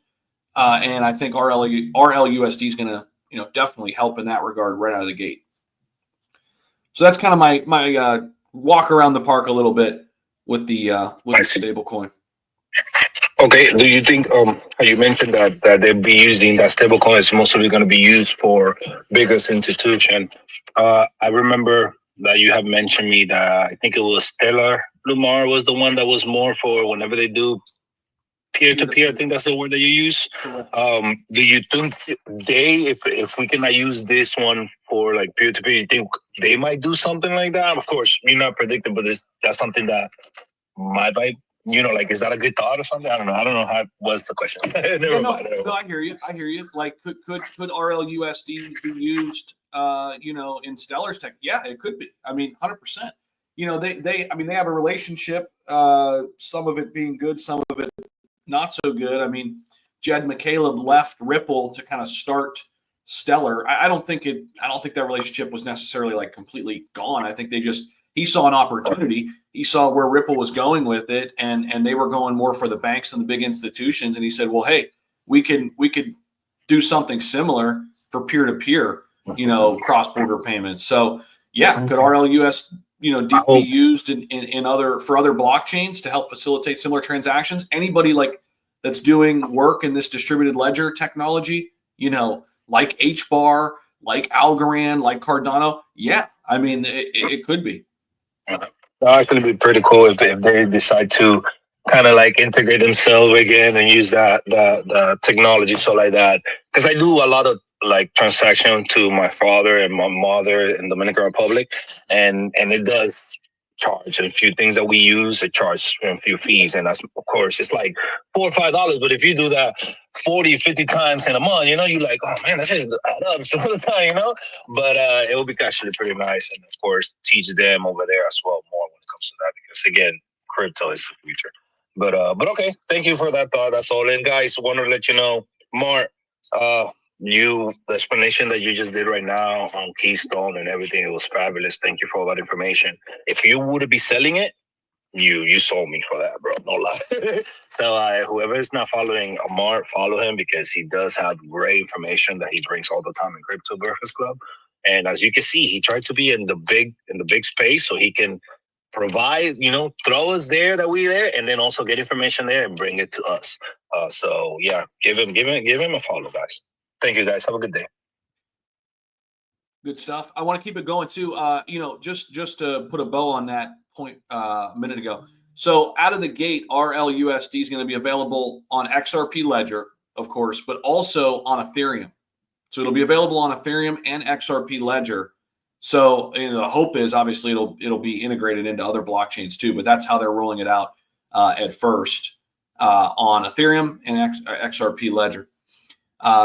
And I think RLUSD is going to, you know, definitely help in that regard right out of the gate. So that's kind of my walk around the park a little bit with the stablecoin. Okay. Do you think you mentioned that they'll be using that stablecoin is mostly going to be used for biggest institution? I remember that you have mentioned me that I think it was Stellar Lumar was the one that was more for whenever they do peer to peer. I think that's the word that you use. Do you think if we cannot use this one for like peer to peer, you think they might do something like that? Of course, you're not predicting, but that's something that might, like, is that a good thought or something? I don't know. What's the question? Never mind. No, I hear you. Like, could RLUSD be used, in Stellar's tech? Yeah, it could be. I mean, 100%. They have a relationship. Some of it being good, some of it not so good. I mean, Jed McCaleb left Ripple to kind of start Stellar. I don't think that relationship was necessarily like completely gone. I think he saw an opportunity. He saw where Ripple was going with it, and they were going more for the banks and the big institutions. And he said, well, hey, we could do something similar for peer-to-peer, cross-border payments. So yeah, could RLUS, be used for other blockchains to help facilitate similar transactions? Anybody like that's doing work in this distributed ledger technology, like Hbar, like algorand, like Cardano. Yeah, I mean, it could be. That could be pretty cool if they decide to kind of like integrate themselves again and use the technology, so like that. Because I do a lot of like transaction to my father and my mother in Dominican Republic, and it does charge a few things that we use. It charges a few fees, and that's, of course, it's like $4 or $5. But if you do that 40, 50 times in a month, you're like, oh man, that's just add up some of the time, But it will be actually pretty nice, and of course, teach them over there as well more when it comes to that, because again, crypto is the future. But okay, thank you for that thought. That's all. And guys, want to let you know, Mark, the explanation that you just did right now on Keystone and everything, it was fabulous. Thank you for all that information. If you would be selling it, you sold me for that, bro. No lie. So whoever is not following Amar, follow him, because he does have great information that he brings all the time in Crypto Breakfast Club. And as you can see, he tried to be in the big space so he can provide, throw us there that we there, and then also get information there and bring it to us. So yeah, give him a follow, guys. Thank you, guys. Have a good day. Good stuff. I want to keep it going too. Just to put a bow on that point a minute ago. So out of the gate, RLUSD is going to be available on XRP Ledger, of course, but also on Ethereum. So it'll be available on Ethereum and XRP Ledger. So the hope is obviously it'll be integrated into other blockchains too, but that's how they're rolling it out at first on Ethereum and XRP Ledger.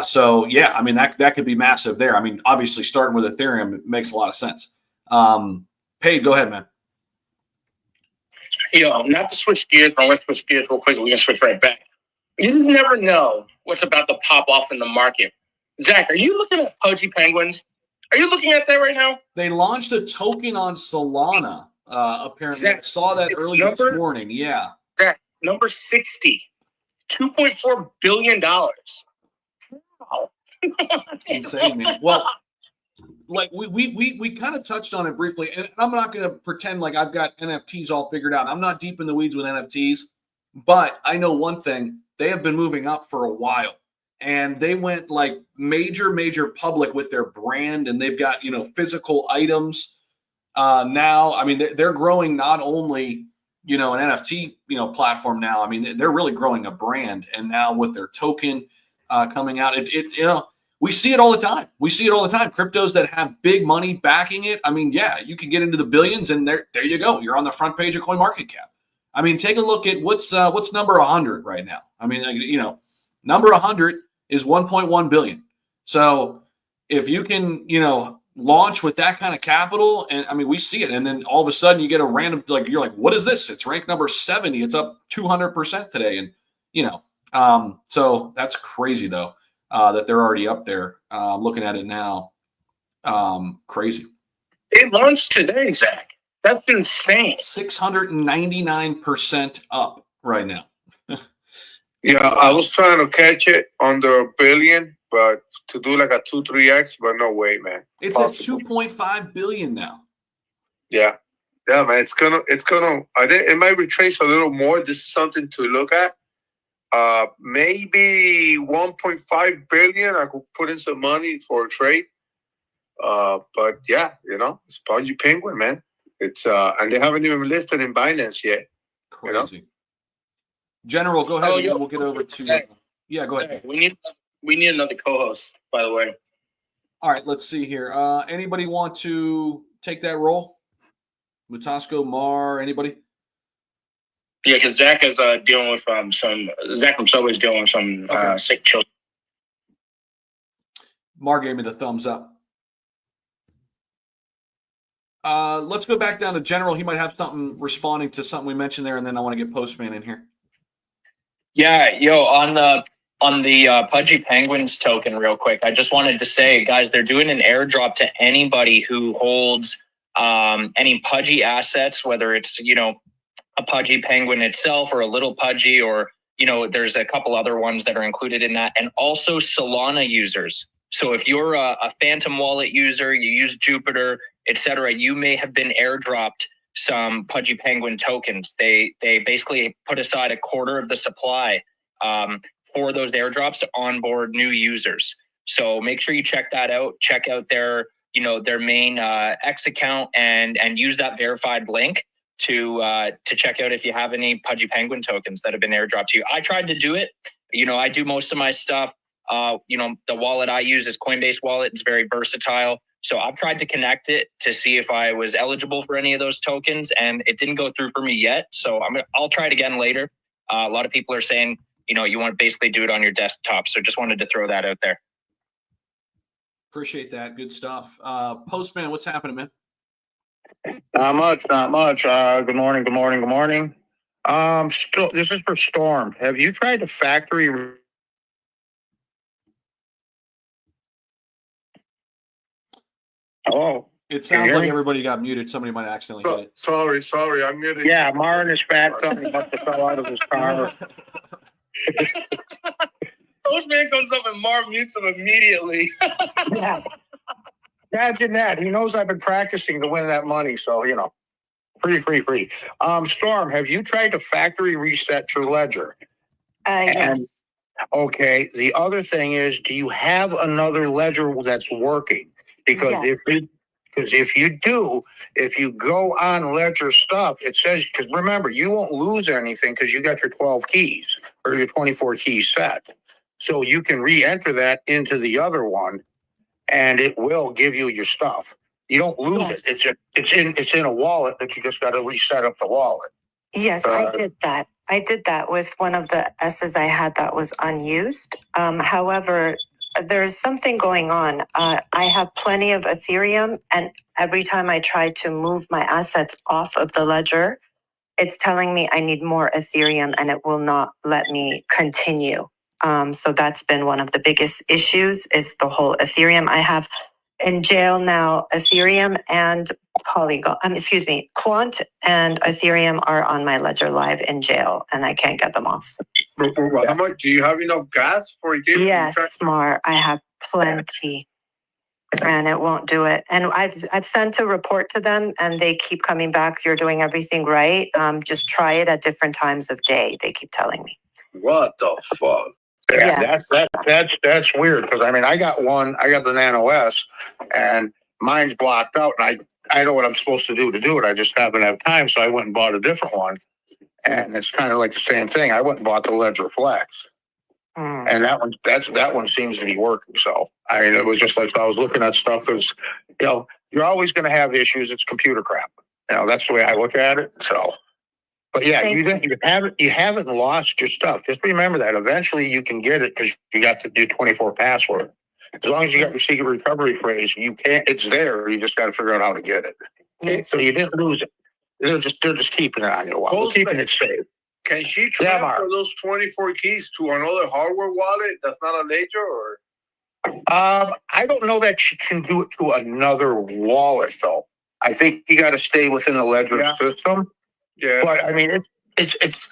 So yeah, I mean, that could be massive there. I mean, obviously starting with Ethereum, it makes a lot of sense. Paige, go ahead, man. Not to switch gears, but I want to switch gears real quick. We're going to switch right back. You just never know what's about to pop off in the market. Zach, are you looking at Pudgy penguins? Are you looking at that right now? They launched a token on Solana, apparently. Zach, I saw that early this morning. Yeah. Zach, number 60, $2.4 billion. Wow. Insane, man. Well, like we kind of touched on it briefly, and I'm not going to pretend like I've got NFTs all figured out. I'm not deep in the weeds with NFTs, but I know one thing: they have been moving up for a while, and they went like major public with their brand, and they've got physical items now. I mean, they're growing not only an NFT platform now. I mean, they're really growing a brand, and now with their token coming out, we see it all the time. Cryptos that have big money backing it. I mean, yeah, you can get into the billions, and there you go. You're on the front page of CoinMarketCap. I mean, take a look at what's number 100 right now. I mean, number 100 is 1.1 billion. So if you can, launch with that kind of capital, and I mean, we see it, and then all of a sudden you get a random, you're like, what is this? It's ranked number 70. It's up 200% today, and so that's crazy though. That they're already up there. Looking at it now, crazy. It launched today, Zach. That's insane. 699% up right now. Yeah, I was trying to catch it on the billion, but to do like a 2-3x, but no way, man. It's at 2.5 billion now. Yeah. Yeah, man, it's gonna. I think it might retrace a little more. This is something to look at. Maybe 1.5 billion. I could put in some money for a trade. But yeah, it's Pudgy Penguin, man. It's and they haven't even listed in Binance yet. Crazy. General, go ahead, and then we'll get over to. Yeah, go ahead. We need another co-host, by the way. All right, let's see here. Anybody want to take that role? Mutasco, Mar, anybody? Yeah, because Zach is dealing with Zach himself is dealing with some sick children. Mar gave me the thumbs up. Let's go back down to General. He might have something responding to something we mentioned there, and then I want to get Postman in here. Yeah, on the Pudgy Penguins token real quick, I just wanted to say, guys, they're doing an airdrop to anybody who holds any Pudgy assets, whether it's, a Pudgy Penguin itself or a little Pudgy, or, there's a couple other ones that are included in that, and also Solana users. So if you're a Phantom Wallet user, you use Jupiter, etc., you may have been airdropped some Pudgy Penguin tokens. They basically put aside a quarter of the supply for those airdrops to onboard new users. So make sure you check that out. Check out their main X account and use that verified link to check out if you have any Pudgy Penguin tokens that have been airdropped to you. I tried to do it. I do most of my stuff. The wallet I use is Coinbase wallet. It's very versatile. So I've tried to connect it to see if I was eligible for any of those tokens, and it didn't go through for me yet. So I'll try it again later. A lot of people are saying, you want to basically do it on your desktop. So just wanted to throw that out there. Appreciate that. Good stuff. Postman, what's happening, man? Not much. Good morning. This is for Storm. Have you tried the factory? Oh, it sounds like everybody got muted. Somebody might have accidentally hit it. Sorry, I'm muted. Yeah, Mar is back. Something must have fell out of his car. Postman comes up and Mar mutes him immediately. Yeah. Imagine that. He knows I've been practicing to win that money, so free. Storm, have you tried to factory reset your ledger? Yes. Okay. The other thing is, do you have another ledger that's working? Because if you do, if you go on ledger stuff, it says, because remember, you won't lose anything because you got your 12 keys or your 24 keys set. So you can re-enter that into the other one and it will give you your stuff. You don't lose it. It's in a wallet that you just got to reset up the wallet. Yes, I did that. I did that with one of the S's I had that was unused. However, there's something going on. I have plenty of Ethereum, and every time I try to move my assets off of the ledger, it's telling me I need more Ethereum, and it will not let me continue. So that's been one of the biggest issues, is the whole Ethereum. I have in jail now Ethereum and Quant and Ethereum are on my ledger live in jail, and I can't get them off. How much? Do you have enough gas for it? Yes, Mar. I have plenty, and it won't do it. And I've sent a report to them, and they keep coming back. You're doing everything right. Just try it at different times of day. They keep telling me. What the fuck? Yeah, that's weird because I got the Nano S, and mine's blocked out, and I know what I'm supposed to do it. I just haven't had time, so I went and bought a different one, and it's kind of like the same thing. I went and bought the Ledger Flex, and that one seems to be working. So it was just like I was looking at stuff. There's you're always going to have issues. It's computer crap. That's the way I look at it. So. But yeah, you haven't lost your stuff. Just remember that eventually you can get it because you got to do 24 password. As long as you got your secret recovery phrase, you can't. It's there. You just got to figure out how to get it. Yes. So you didn't lose it. They're just keeping it on you. They're keeping it safe. Can she transfer those 24 keys to another hardware wallet that's not a Ledger, or? I don't know that she can do it to another wallet though. I think you got to stay within the Ledger system. Yeah, but it's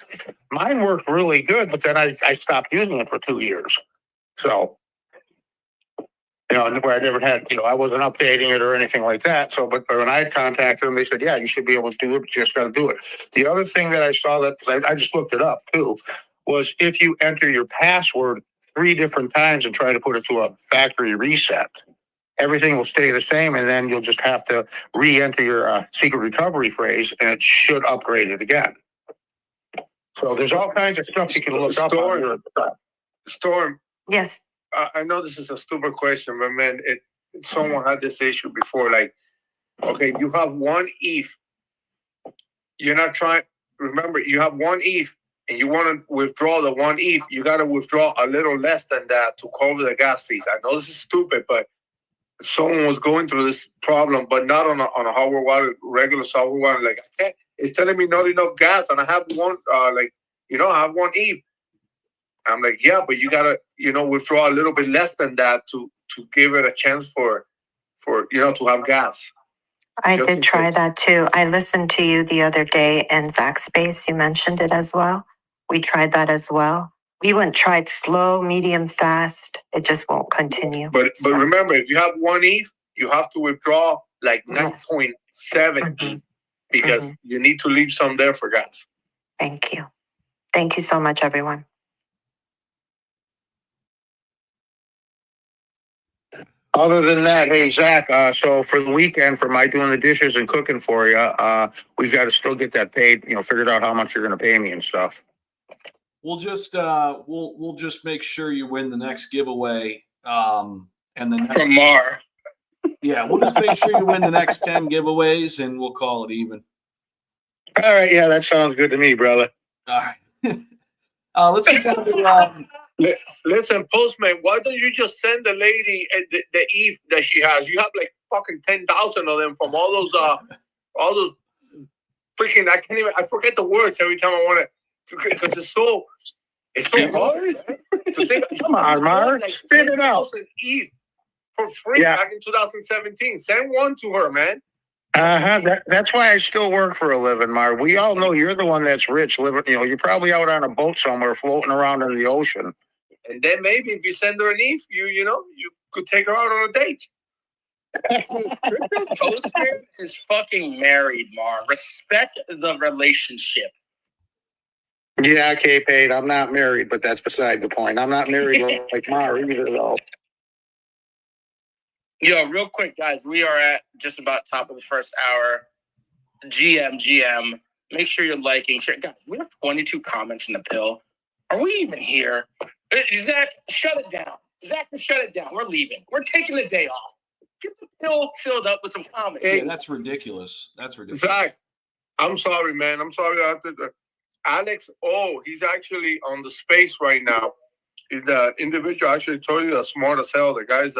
mine worked really good, but then I stopped using it for 2 years. So where I never had, I wasn't updating it or anything like that. So, but when I contacted them, they said, yeah, you should be able to do it, but you just got to do it. The other thing that I saw that, because I just looked it up too, was if you enter your password 3 different times and try to put it to a factory reset, everything will stay the same, and then you'll just have to re-enter your secret recovery phrase, and it should upgrade it again. So there's all kinds of stuff you can look up on your Storm. Yes. I know this is a stupid question, but man, someone had this issue before. Like, okay, you have 1 ETH. You're not trying. Remember, you have 1 ETH, and you want to withdraw the 1 ETH. You got to withdraw a little less than that to cover the gas fees. I know this is stupid, but someone was going through this problem, but not on a hardware wallet, regular software wallet. Like, it's telling me not enough gas, and I have one. I have 1 ETH. I'm like, yeah, but you gotta, withdraw a little bit less than that to give it a chance for to have gas. I did try that too. I listened to you the other day in Zach's space. You mentioned it as well. We tried that as well. We tried slow, medium, fast. It just won't continue. But remember, if you have 1 ETH, you have to withdraw like 9.7 ETH because you need to leave some there for gas. Thank you. Thank you so much, everyone. Other than that, hey, Zach, so for the weekend, for my doing the dishes and cooking for you, we've got to still get that paid, figured out how much you're going to pay me and stuff. We'll just we'll just make sure you win the next giveaway. And then from Mar. Yeah, we'll just make sure you win the next 10 giveaways and we'll call it even. All right, yeah, that sounds good to me, brother. All right. Let's get down to listen, Postman, why don't you just send the lady the ETH that she has? You have like fucking 10,000 of them from all those freaking, I forget the words every time I want to, because it's so hard to think. Come on, Mar, like spit it out. ETH for free back in 2017. Send one to her, man. That's why I still work for a living, Mar. We all know you're the one that's rich, living. You're probably out on a boat somewhere, floating around in the ocean. And then maybe if you send her an ETH, you could take her out on a date. Postman is fucking married, Mar. Respect the relationship. Yeah, okay, Pate. I'm not married, but that's beside the point. I'm not married like Mar either, though. Yo, real quick, guys, we are at just about top of the first hour. GM. Make sure you're liking. Share. Guys, we have 22 comments in the pill. Are we even here? Zach, shut it down. Zach, shut it down. We're leaving. We're taking the day off. Get the pill filled up with some comments. Yeah, that's ridiculous. That's ridiculous. Zach, I'm sorry, man. I'm sorry. Alex, he's actually on the space right now. He's the individual I actually told you that's smart as hell. The guy's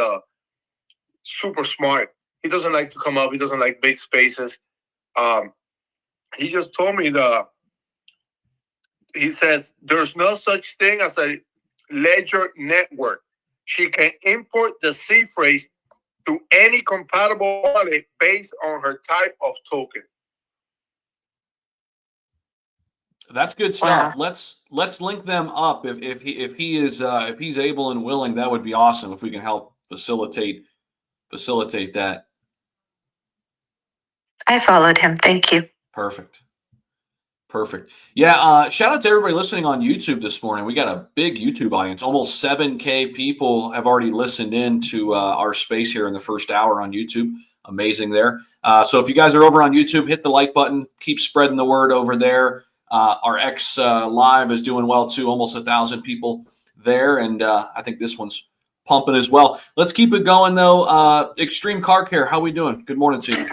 super smart. He doesn't like to come up. He doesn't like big spaces. He just told me he says there's no such thing as a ledger network. She can import the C phrase to any compatible wallet based on her type of token. That's good stuff. Wow. Let's link them up if he's able and willing. That would be awesome if we can help facilitate that. I followed him. Thank you. Perfect. Yeah. Shout out to everybody listening on YouTube this morning. We got a big YouTube audience. Almost 7K people have already listened in to our space here in the first hour on YouTube. Amazing there. So if you guys are over on YouTube, hit the like button. Keep spreading the word over there. Our X live is doing well too. Almost 1,000 people there. And I think this one's pumping as well. Let's keep it going though. Extreme Car Care, how we doing? Good morning to you.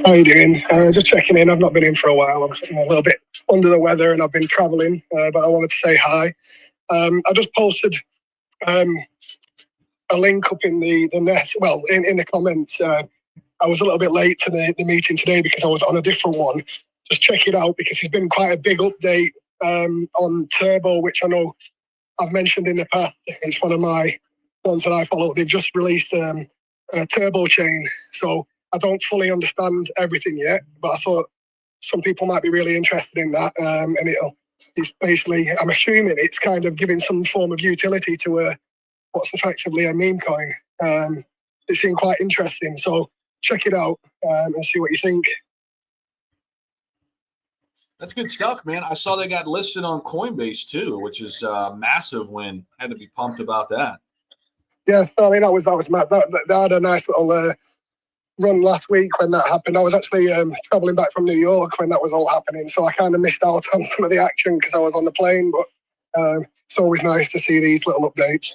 How you doing? Just checking in. I've not been in for a while. I'm a little bit under the weather and I've been traveling, but I wanted to say hi. I just posted a link up in the net. Well, in the comments. I was a little bit late to the meeting today because I was on a different one. Just check it out because there's been quite a big update on Turbo, which I know I've mentioned in the past. It's one of my ones that I follow. They've just released a Turbo chain. So I don't fully understand everything yet, but I thought some people might be really interested in that. And it's basically, I'm assuming it's kind of giving some form of utility to what's effectively a meme coin. It seemed quite interesting, so check it out and see what you think. That's good stuff, man. I saw they got listed on Coinbase too, which is a massive win. Had to be pumped about that. Yeah, I mean that was mad. They had a nice little run last week when that happened. I was actually traveling back from New York when that was all happening, so I kind of missed out on some of the action because I was on the plane. But it's always nice to see these little updates.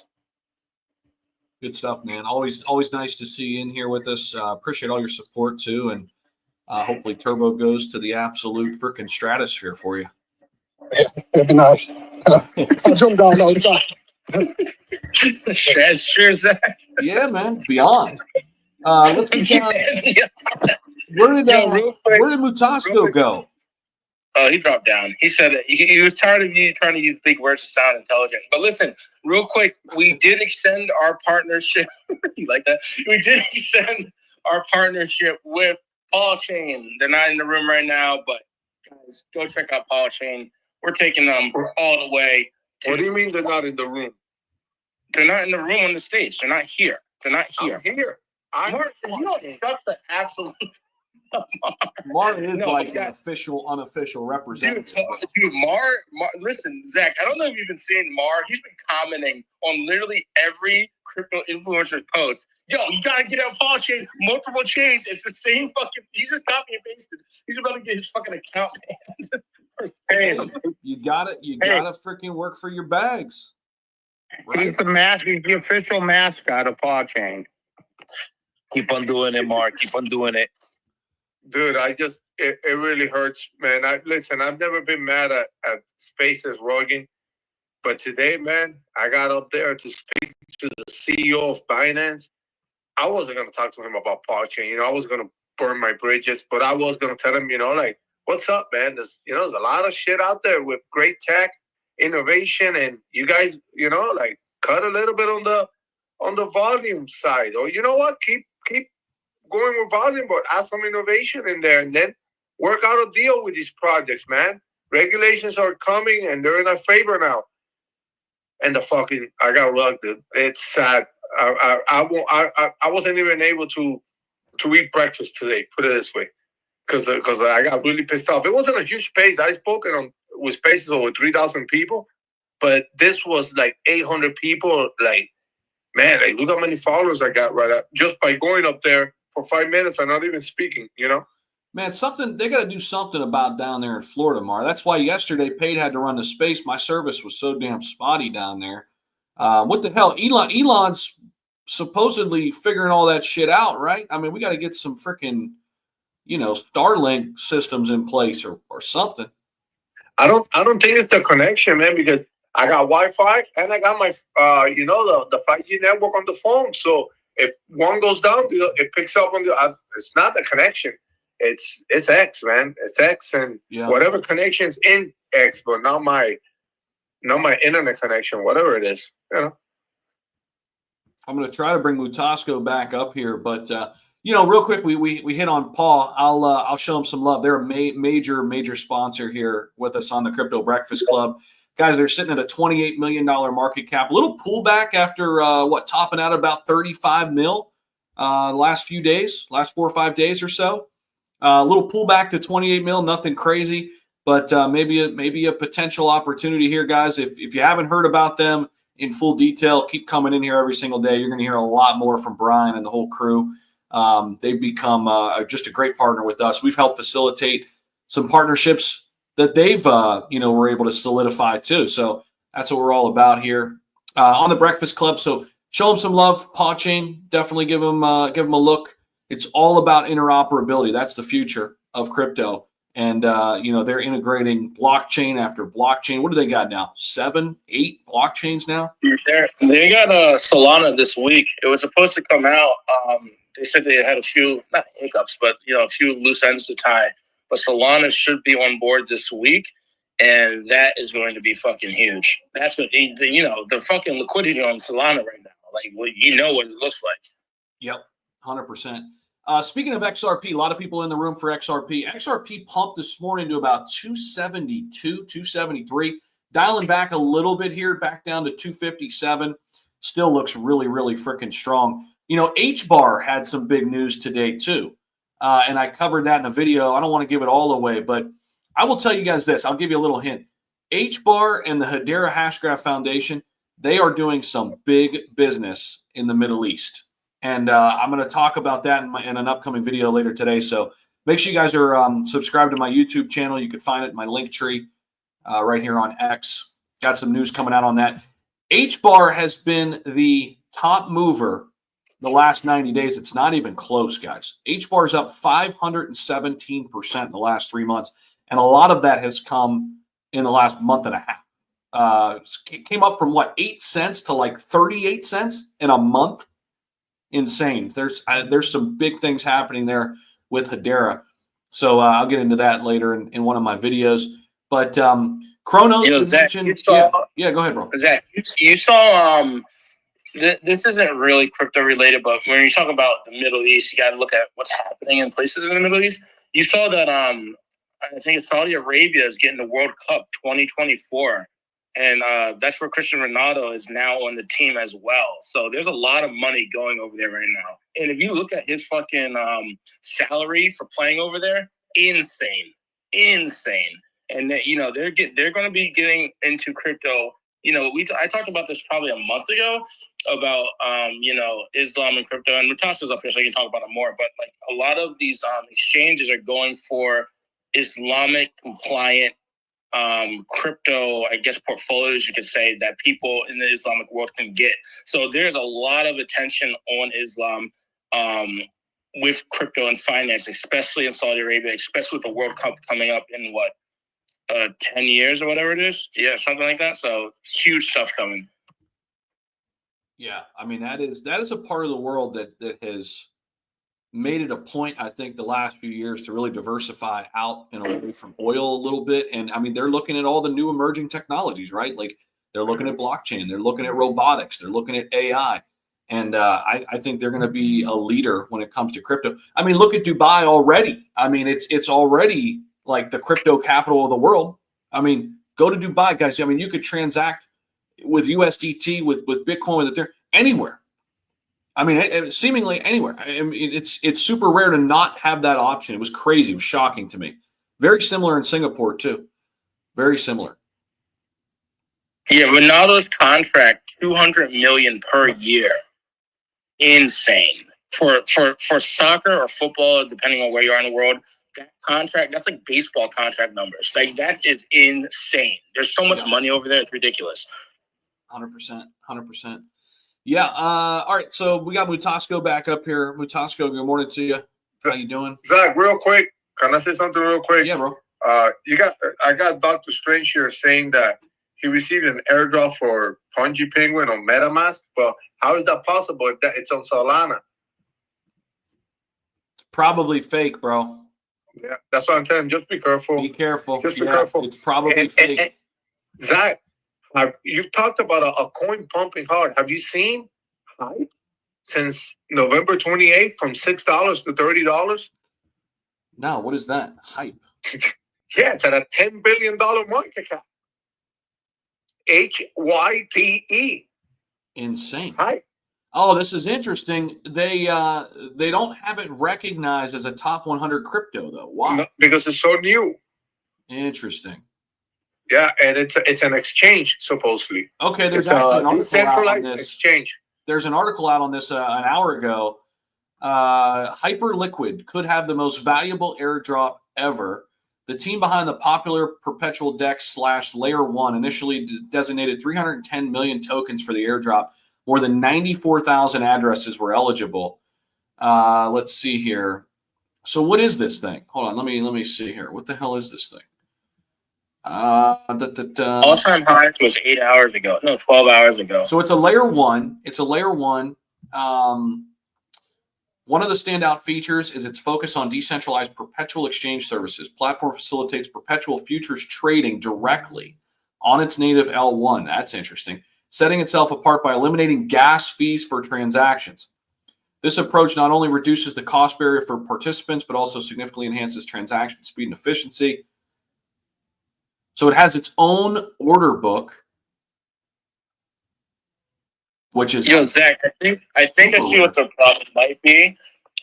Good stuff, man. Always nice to see you in here with us. Appreciate all your support too, and hopefully Turbo goes to the absolute freaking stratosphere for you. Yeah, it'd be nice. I'll jump down all the time. That's true, Zach. Yeah, man. Beyond. Let's get down. Where did Mutasco go? Oh, he dropped down. He said he was tired of you trying to use big words to sound intelligent. But listen, real quick, we did extend our partnership. You like that? We did extend our partnership with Paul Chain. They're not in the room right now, but guys, go check out Paul Chain. We're taking them all the way. What do you mean they're not in the room? They're not in the room on the stage. They're not here. They're not here. I'm here. Mark, you don't shut the absolute. Mark is No, like yeah. an official, unofficial representative. Dude, Mar, listen, Zach, I don't know if you've been seeing Mar. He's been commenting on literally every crypto influencer post. Yo, you gotta get out Paul Chain, multiple chains. It's the same fucking. He's just copy and pasted. He's about to get his fucking account banned. You gotta freaking work for your bags. Right? He's the mask. He's the official mascot of Paw Chain. Keep on doing it, Mark. Keep on doing it. Dude, it really hurts, man. Listen, I've never been mad at Spaces Rogan, but today, man, I got up there to speak to the CEO of Binance. I wasn't going to talk to him about blockchain. I was going to burn my bridges, but I was going to tell him, like, what's up, man? There's a lot of shit out there with great tech, innovation, and you guys, like, cut a little bit on the volume side, or you know what, keep going with volume, but add some innovation in there, and then work out a deal with these projects, man. Regulations are coming, and they're in our favor now. And I got rugged, dude. It's sad. I wasn't even able to eat breakfast today. Put it this way, because I got really pissed off. It wasn't a huge space. I spoken with spaces over 3,000 people, but this was like 800 people. Like, man, like, look how many followers I got right up just by going up there for 5 minutes and not even speaking. Man, they got to do something about down there in Florida, Mar. That's why yesterday Pate had to run the space. My service was so damn spotty down there. What the hell? Elon's supposedly figuring all that shit out, right? I mean, we got to get some freaking, Starlink systems in place or something. I don't think it's the connection, man, because I got Wi-Fi and I got my, the 5G network on the phone. So if one goes down, it picks up on it's not the connection. It's X, man. It's X and whatever connection's in X, but not my internet connection, whatever it is. I'm going to try to bring Mutasco back up here, but real quick, we hit on Paul. I'll show him some love. They're a major sponsor here with us on the Crypto Breakfast Club. Guys, they're sitting at a $28 million market cap. A little pullback after topping out about 35 mil last 4 or 5 days or so. A little pullback to 28 mil, nothing crazy, but maybe a potential opportunity here, guys. If you haven't heard about them in full detail, keep coming in here every single day. You're going to hear a lot more from Brian and the whole crew. They've become just a great partner with us. We've helped facilitate some partnerships that they've were able to solidify too. So that's what we're all about here on the Breakfast Club. So show them some love. Paw Chain, definitely give them a look. It's all about interoperability. That's the future of crypto. And they're integrating blockchain after blockchain. What do they got now? 7, 8 blockchains now? They got Solana this week. It was supposed to come out. They said they had a few, not hiccups, but a few loose ends to tie. But Solana should be on board this week, and that is going to be fucking huge. That's what the fucking liquidity on Solana right now. Like, what it looks like. Yep, 100%. Speaking of XRP, a lot of people in the room for XRP. XRP pumped this morning to about 272, 273, dialing back a little bit here, back down to 257. still looks really, really freaking strong. You know, Hbar had some big news today too. And I covered that in a video. I don't want to give it all away, but I will tell you guys this. I'll give you a little hint. Hbar and the Hedera Hashgraph Foundation, they are doing some big business in the Middle East. And I'm going to talk about that in an upcoming video later today. So make sure you guys are subscribed to my YouTube channel. You can find it in my link tree right here on X. Got some news coming out on that. Hbar has been the top mover the last 90 days. It's not even close, guys. Hbar is up 517% in the last 3 months. And a lot of that has come in the last month and a half. It came up from what, 8 cents to like 38 cents in a month. Insane. There's some big things happening there with Hedera. So I'll get into that later in one of my videos. But Cronos, Yo, Zach, mentioned, saw, yeah, go ahead, bro. Zach, you saw this isn't really crypto related, but when you talk about the Middle East, you got to look at what's happening in places in the Middle East. You saw that I think it's Saudi Arabia is getting the World Cup 2024. And that's where Cristiano Ronaldo is now on the team as well. So there's a lot of money going over there right now. And if you look at his fucking salary for playing over there, insane. And you know they're going to be getting into crypto. You know, I talked about this probably a month ago about you know, Islam and crypto. And Mutasa's up here, so I can talk about it more. But like a lot of these exchanges are going for Islamic compliant crypto, I guess, portfolios, you could say, that people in the Islamic world can get. So there's a lot of attention on Islam with crypto and finance, especially in Saudi Arabia, especially with the World Cup coming up in 10 years or whatever it is. Yeah, something like that. So huge stuff coming. Yeah, I mean, that is a part of the world that has made it a point, I think, the last few years to really diversify out and away from oil a little bit. And I mean, they're looking at all the new emerging technologies, right? Like they're looking at blockchain, they're looking at robotics, they're looking at AI. And I think they're going to be a leader when it comes to crypto. I mean, look at Dubai already. I mean, it's already like the crypto capital of the world. I mean, go to Dubai, guys. I mean, you could transact with USDT, with Bitcoin, with Ethereum, anywhere. I mean, seemingly anywhere. I mean, it's super rare to not have that option. It was crazy. It was shocking to me. Very similar in Singapore too. Very similar. Yeah, Ronaldo's contract, $200 million per year. Insane. For soccer or football, depending on where you are in the world, that contract, that's like baseball contract numbers. Like that is insane. There's so much money over there, it's ridiculous. 100%. Yeah. All right. So we got Mutasco back up here. Mutasco, good morning to you. How you doing? Zach, real quick, can I say something real quick? Yeah, bro. I got Dr. Strange here saying that he received an airdrop for Pudgy Penguin on MetaMask. Well, how is that possible if it's on Solana? It's probably fake, bro. Yeah, that's what I'm telling you. Just be careful. Be careful. Just be careful. It's probably fake. Zach, you've talked about a coin pumping hard. Have you seen hype since November 28th from $6 to $30? No, what is that? Hype. Yeah, it's at a $10 billion market cap. HYPE. Insane. Hype. Oh, this is interesting. They don't have it recognized as a top 100 crypto though. Why? No, because it's so new. Interesting. Yeah, and it's an exchange supposedly. Okay, there's actually an article out on this. Exchange. There's an article out on this an hour ago. Hyperliquid could have the most valuable airdrop ever. The team behind the popular perpetual DEX / Layer 1 initially designated 310 million tokens for the airdrop. More than 94,000 addresses were eligible. Let's see here. So what is this thing? Hold on, let me see here. What the hell is this thing? All-time high was 8 hours ago. No, 12 hours ago. So it's a layer 1. It's a layer 1. One of the standout features is its focus on decentralized perpetual exchange services. Platform facilitates perpetual futures trading directly on its native L1. That's interesting. Setting itself apart by eliminating gas fees for transactions. This approach not only reduces the cost barrier for participants, but also significantly enhances transaction speed and efficiency. So it has its own order book. which is Zach, I think I see what the problem might be.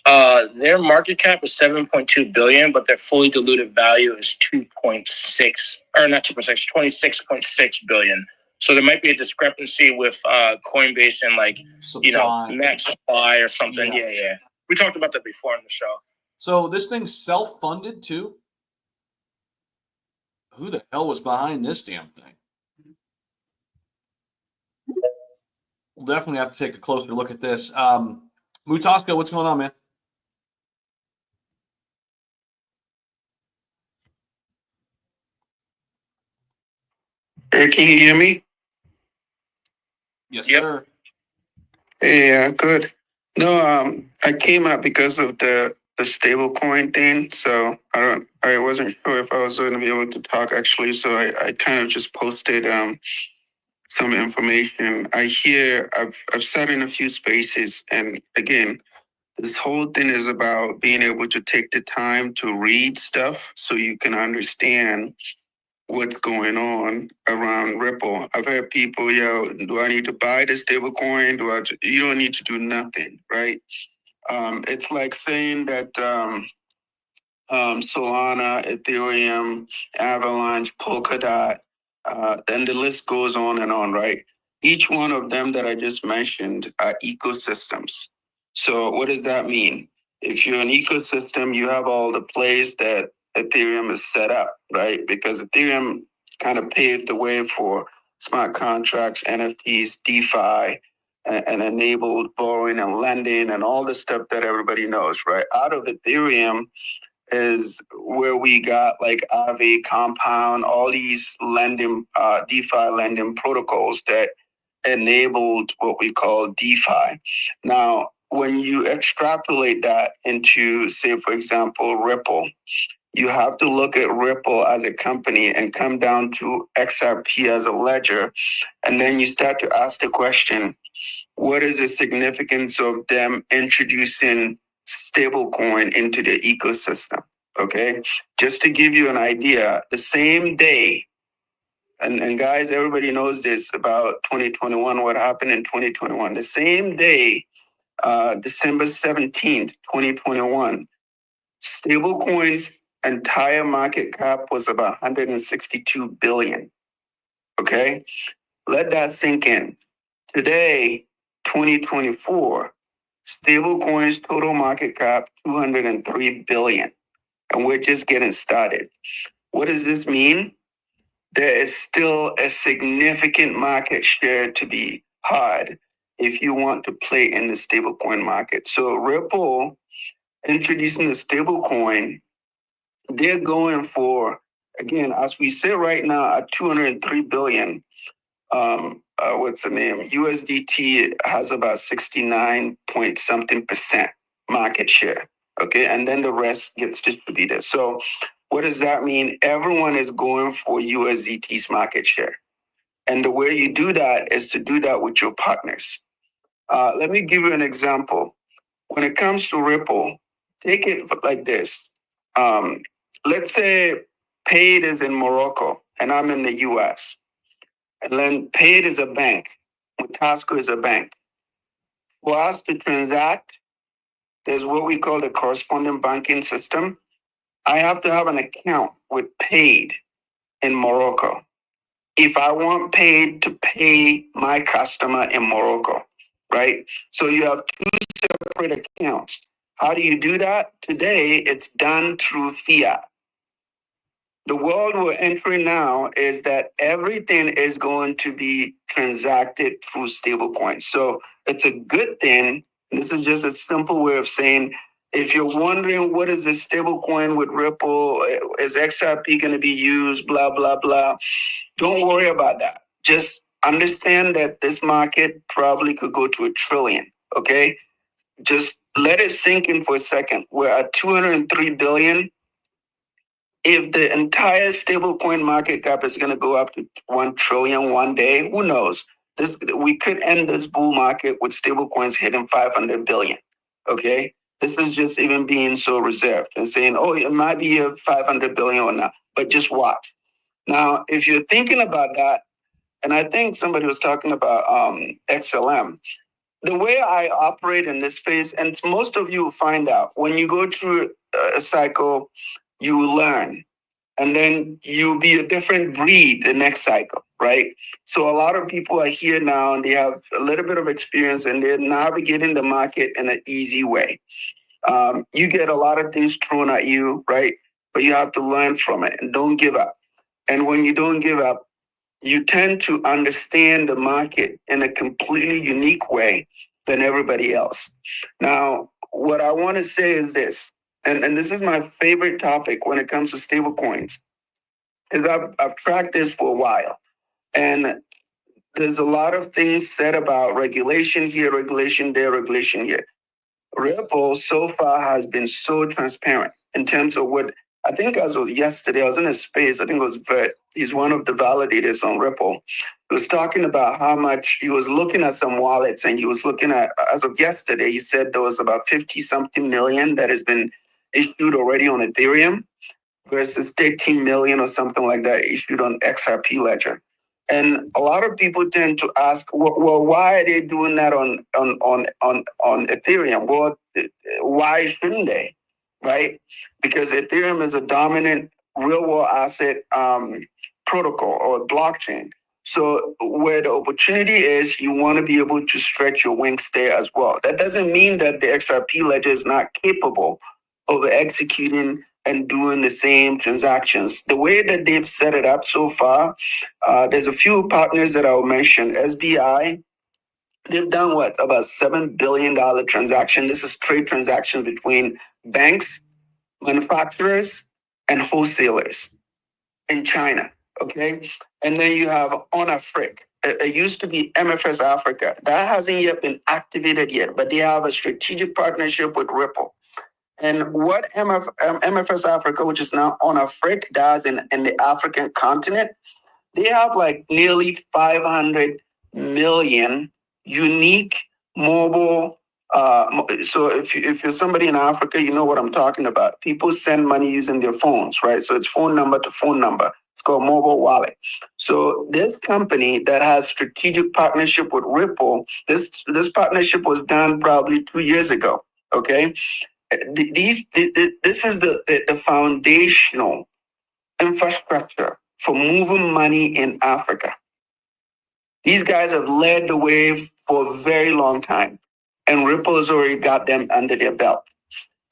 Their market cap is 7.2 billion, but their fully diluted value is 2.6, or not 2.6, 26.6 billion. So there might be a discrepancy with Coinbase and max supply or something. Yeah. We talked about that before in the show. So this thing's self-funded too? Who the hell was behind this damn thing? We'll definitely have to take a closer look at this. Mutaska, what's going on, man? Hey, can you hear me? Yes, sir. Yeah, good. No, I came out because of the stablecoin thing, so I wasn't sure if I was going to be able to talk actually, so I kind of just posted some information. I've sat in a few spaces, and again, this whole thing is about being able to take the time to read stuff so you can understand what's going on around Ripple. I've heard people, do I need to buy the stablecoin? You don't need to do nothing, right? It's like saying that Solana, Ethereum, Avalanche, Polkadot, then the list goes on, right? Each one of them that I just mentioned are ecosystems. So what does that mean? If you're an ecosystem, you have all the plays that Ethereum is set up, right? Because Ethereum kind of paved the way for smart contracts, NFTs, DeFi, and enabled borrowing and lending and all the stuff that everybody knows, right? Out of Ethereum is where we got like Aave, Compound, all these lending, DeFi lending protocols that enabled what we call DeFi. Now, when you extrapolate that into, say, for example, Ripple, you have to look at Ripple as a company and come down to XRP as a ledger. And then you start to ask the question, what is the significance of them introducing stablecoin into the ecosystem? Okay, just to give you an idea, the same day, and guys, everybody knows this about 2021, what happened in 2021. The same day, December 17th, 2021, stablecoins entire market cap was about 162 billion. Okay, let that sink in. Today, 2024, stablecoins total market cap 203 billion, and we're just getting started. What does this mean? There is still a significant market share to be had if you want to play in the stablecoin market. So Ripple introducing the stablecoin, they're going for, again, as we say right now, at 203 billion. What's the name? USDT has about 69 point something percent market share. Okay, and then the rest gets distributed. So what does that mean? Everyone is going for USDT's market share. And the way you do that is to do that with your partners. Let me give you an example. When it comes to Ripple, take it like this. Let's say Paid is in Morocco and I'm in the US. And then Paid is a bank. Mutasco is a bank. For us to transact, there's what we call the correspondent banking system. I have to have an account with Paid in Morocco. If I want Paid to pay my customer in Morocco, right? So you have two separate accounts. How do you do that? Today, it's done through fiat. The world we're entering now is that everything is going to be transacted through stablecoins. So it's a good thing. This is just a simple way of saying, if you're wondering what is this stablecoin with Ripple, is XRP going to be used, blah, blah, blah, don't worry about that. Just understand that this market probably could go to $1 trillion, okay? Just let it sink in for a second. We're at 203 billion. If the entire stablecoin market cap is going to go up to 1 trillion one day, who knows? We could end this bull market with stablecoins hitting 500 billion. Okay, this is just even being so reserved and saying, oh, it might be a 500 billion or not, but just watch. Now, if you're thinking about that, and I think somebody was talking about XLM. The way I operate in this space, and most of you will find out, when you go through a cycle, you will learn. And then you'll be a different breed the next cycle, right? So a lot of people are here now and they have a little bit of experience and they're navigating the market in an easy way. You get a lot of things thrown at you, right? But you have to learn from it and don't give up. And when you don't give up, you tend to understand the market in a completely unique way than everybody else. Now, what I want to say is this, and this is my favorite topic when it comes to stablecoins, is I've tracked this for a while. And there's a lot of things said about regulation here, regulation there, regulation here. Ripple so far has been so transparent in terms of what I think as of yesterday, I was in a space, I think it was Vert. He's one of the validators on Ripple. He was talking about how much he was looking at some wallets and he was looking at, as of yesterday, he said there was about 50 something million that has been issued already on Ethereum versus 13 million or something like that issued on XRP Ledger. And a lot of people tend to ask, well, why are they doing that on Ethereum? Well, why shouldn't they, right? Because Ethereum is a dominant real-world asset protocol or blockchain. So where the opportunity is, you want to be able to stretch your wings there as well. That doesn't mean that the XRP ledger is not capable of executing and doing the same transactions. The way that they've set it up so far, there's a few partners that I'll mention. SBI, they've done what? About $7 billion transaction. This is trade transactions between banks, manufacturers, and wholesalers in China, okay? And then you have On Afrique. It used to be MFS Africa. That hasn't yet been activated yet, but they have a strategic partnership with Ripple. And what MFS Africa, which is now On Afrique, does in the African continent, they have like nearly 500 million unique mobile. So if you're somebody in Africa, you know what I'm talking about. People send money using their phones, right? So it's phone number to phone number. It's called mobile wallet. So this company that has strategic partnership with Ripple, this partnership was done probably 2 years ago, okay? This is the foundational infrastructure for moving money in Africa. These guys have led the way for a very long time, and Ripple has already got them under their belt.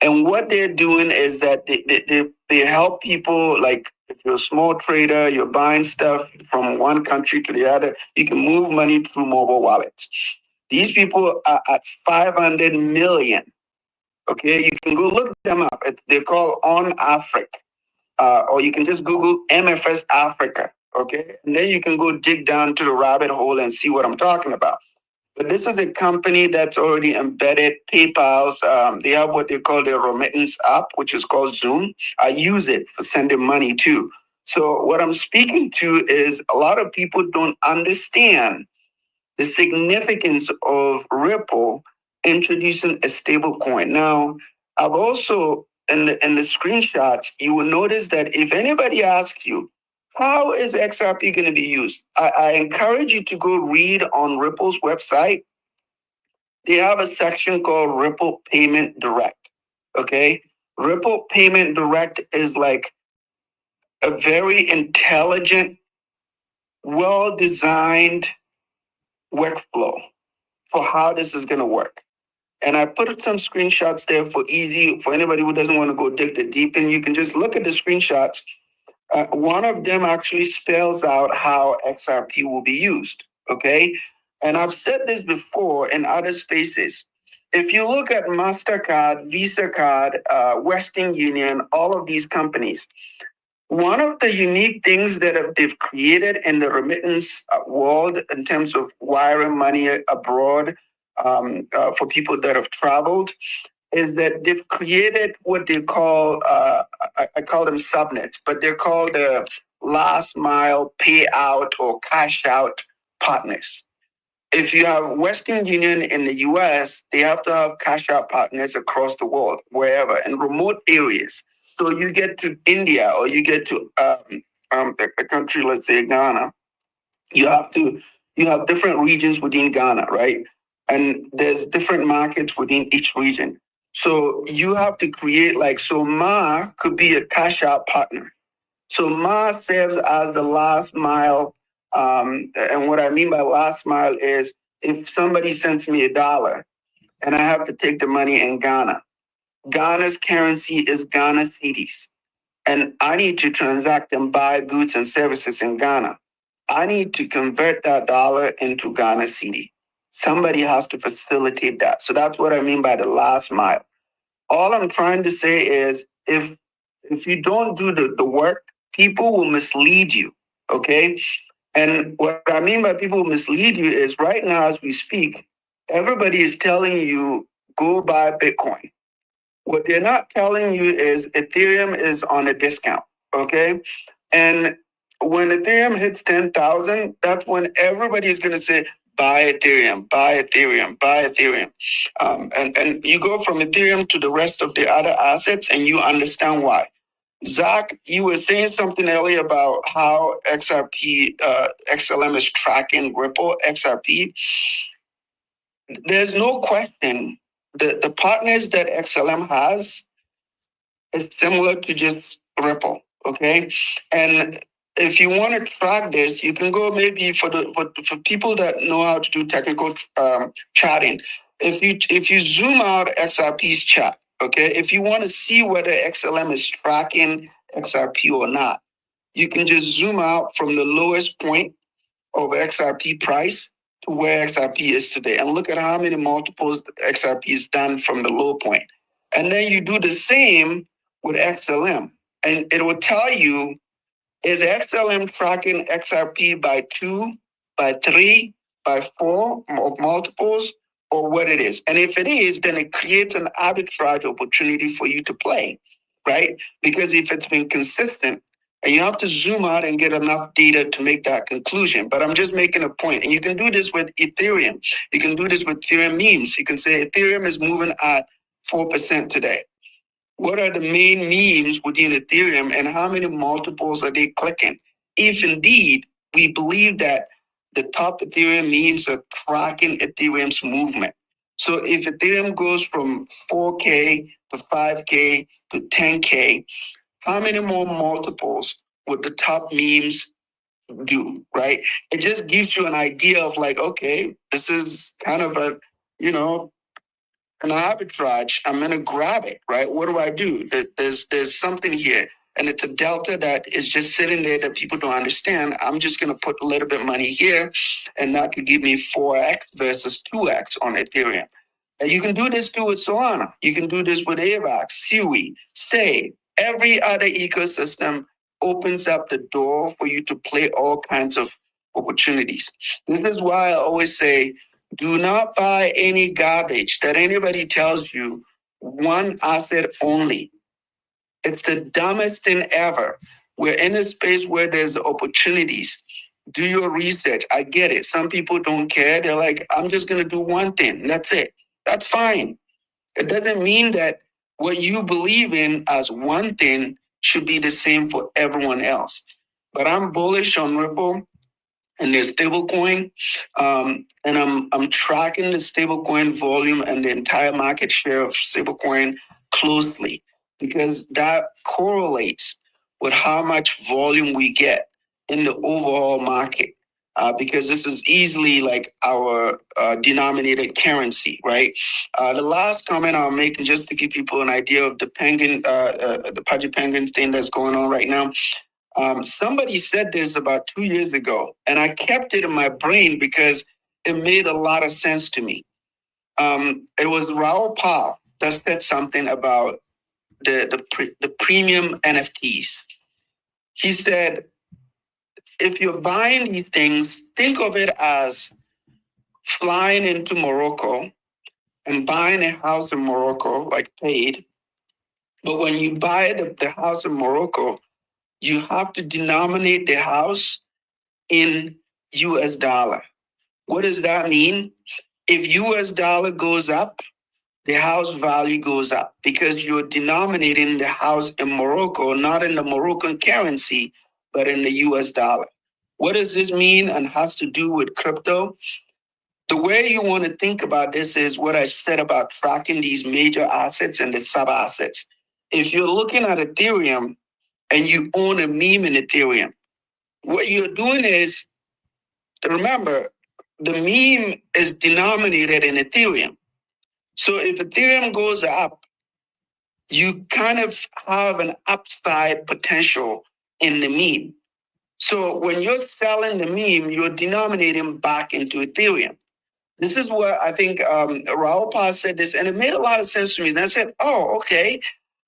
And what they're doing is that they help people, like if you're a small trader, you're buying stuff from one country to the other, you can move money through mobile wallets. These people are at 500 million. Okay, you can go look them up. They're called On Afrique, or you can just Google MFS Africa. Okay, and then you can go dig down to the rabbit hole and see what I'm talking about. But this is a company that's already embedded PayPal's. They have what they call their remittance app, which is called Zoom. I use it for sending money too. So what I'm speaking to is a lot of people don't understand the significance of Ripple introducing a stable coin. Now, I've also, in the screenshots, you will notice that if anybody asks you, how is XRP going to be used? I encourage you to go read on Ripple's website. They have a section called Ripple Payment Direct, okay? Ripple Payment Direct is like a very intelligent, well-designed workflow for how this is going to work. And I put some screenshots there for easy, for anybody who doesn't want to go dig the deep in. You can just look at the screenshots. One of them actually spells out how XRP will be used, okay? And I've said this before in other spaces. If you look at MasterCard, Visa Card, Western Union, all of these companies, one of the unique things that they've created in the remittance world in terms of wiring money abroad for people that have traveled is that they've created what they call, I call them subnets, but they're called the last mile payout or cash out partners. If you have Western Union in the US, they have to have cash out partners across the world, wherever, in remote areas. So you get to India or you get to a country, let's say Ghana, You have different regions within Ghana, right? And there's different markets within each region. So you have to create so Ma could be a cash out partner. So Ma serves as the last mile. And what I mean by last mile is if somebody sends me $1 and I have to take the money in Ghana, Ghana's currency is Ghana cedis. And I need to transact and buy goods and services in Ghana. I need to convert that dollar into Ghana cedi. Somebody has to facilitate that. So that's what I mean by the last mile. All I'm trying to say is if you don't do the work, people will mislead you, okay? And what I mean by people will mislead you is right now as we speak, everybody is telling you, go buy Bitcoin. What they're not telling you is Ethereum is on a discount, okay? And when Ethereum hits 10,000, that's when everybody is going to say, buy Ethereum, buy Ethereum, buy Ethereum. And you go from Ethereum to the rest of the other assets and you understand why. Zach, you were saying something earlier about how XRP, XLM is tracking Ripple, XRP. There's no question the partners that XLM has is similar to just Ripple, okay? And if you want to track this, you can go maybe for people that know how to do technical chatting. If you zoom out XRP's chat, okay, if you want to see whether XLM is tracking XRP or not, you can just zoom out from the lowest point of XRP price to where XRP is today and look at how many multiples XRP is done from the low point. And then you do the same with XLM. And it will tell you, is XLM tracking XRP by 2, by 3, by 4 of multiples, or what it is? And if it is, then it creates an arbitrage opportunity for you to play, right? Because if it's been consistent, and you have to zoom out and get enough data to make that conclusion. But I'm just making a point. And you can do this with Ethereum. You can do this with Ethereum memes. You can say Ethereum is moving at 4% today. What are the main memes within Ethereum and how many multiples are they clicking? If indeed we believe that the top Ethereum memes are tracking Ethereum's movement. So if Ethereum goes from 4K to 5K to 10K, how many more multiples would the top memes do, right? It just gives you an idea of okay, this is kind of an arbitrage. I'm going to grab it, right? What do? There's something here. And it's a delta that is just sitting there that people don't understand. I'm just going to put a little bit of money here, and that could give me 4x versus 2x on Ethereum. And you can do this too with Solana. You can do this with AVAX, SUI, Say. Every other ecosystem opens up the door for you to play all kinds of opportunities. This is why I always say, do not buy any garbage that anybody tells you one asset only. It's the dumbest thing ever. We're in a space where there's opportunities. Do your research. I get it. Some people don't care. They're like, I'm just going to do one thing. That's it. That's fine. It doesn't mean that what you believe in as one thing should be the same for everyone else. But I'm bullish on Ripple and their stablecoin, and I'm tracking the stablecoin volume and the entire market share of stablecoin closely because that correlates with how much volume we get in the overall market. Because this is easily our denominated currency, right? The last comment I'll make, just to give people an idea of the penguin, the Pudgy penguin thing that's going on right now. Somebody said this about 2 years ago, and I kept it in my brain because it made a lot of sense to me. It was Raoul Pal that said something about the premium NFTs. He said, if you're buying these things, think of it as flying into Morocco and buying a house in Morocco, paid. But when you buy the house in Morocco, you have to denominate the house in US dollar. What does that mean? If US dollar goes up, the house value goes up because you're denominating the house in Morocco, not in the Moroccan currency, but in the US dollar. What does this mean and has to do with crypto? The way you want to think about this is what I said about tracking these major assets and the sub assets. If you're looking at Ethereum and you own a meme in Ethereum, what you're doing is, remember, the meme is denominated in Ethereum. So if Ethereum goes up, you kind of have an upside potential in the meme. So when you're selling the meme, you're denominating back into Ethereum. This is what I think Raul Paz said this, and it made a lot of sense to me. And I said, oh, okay,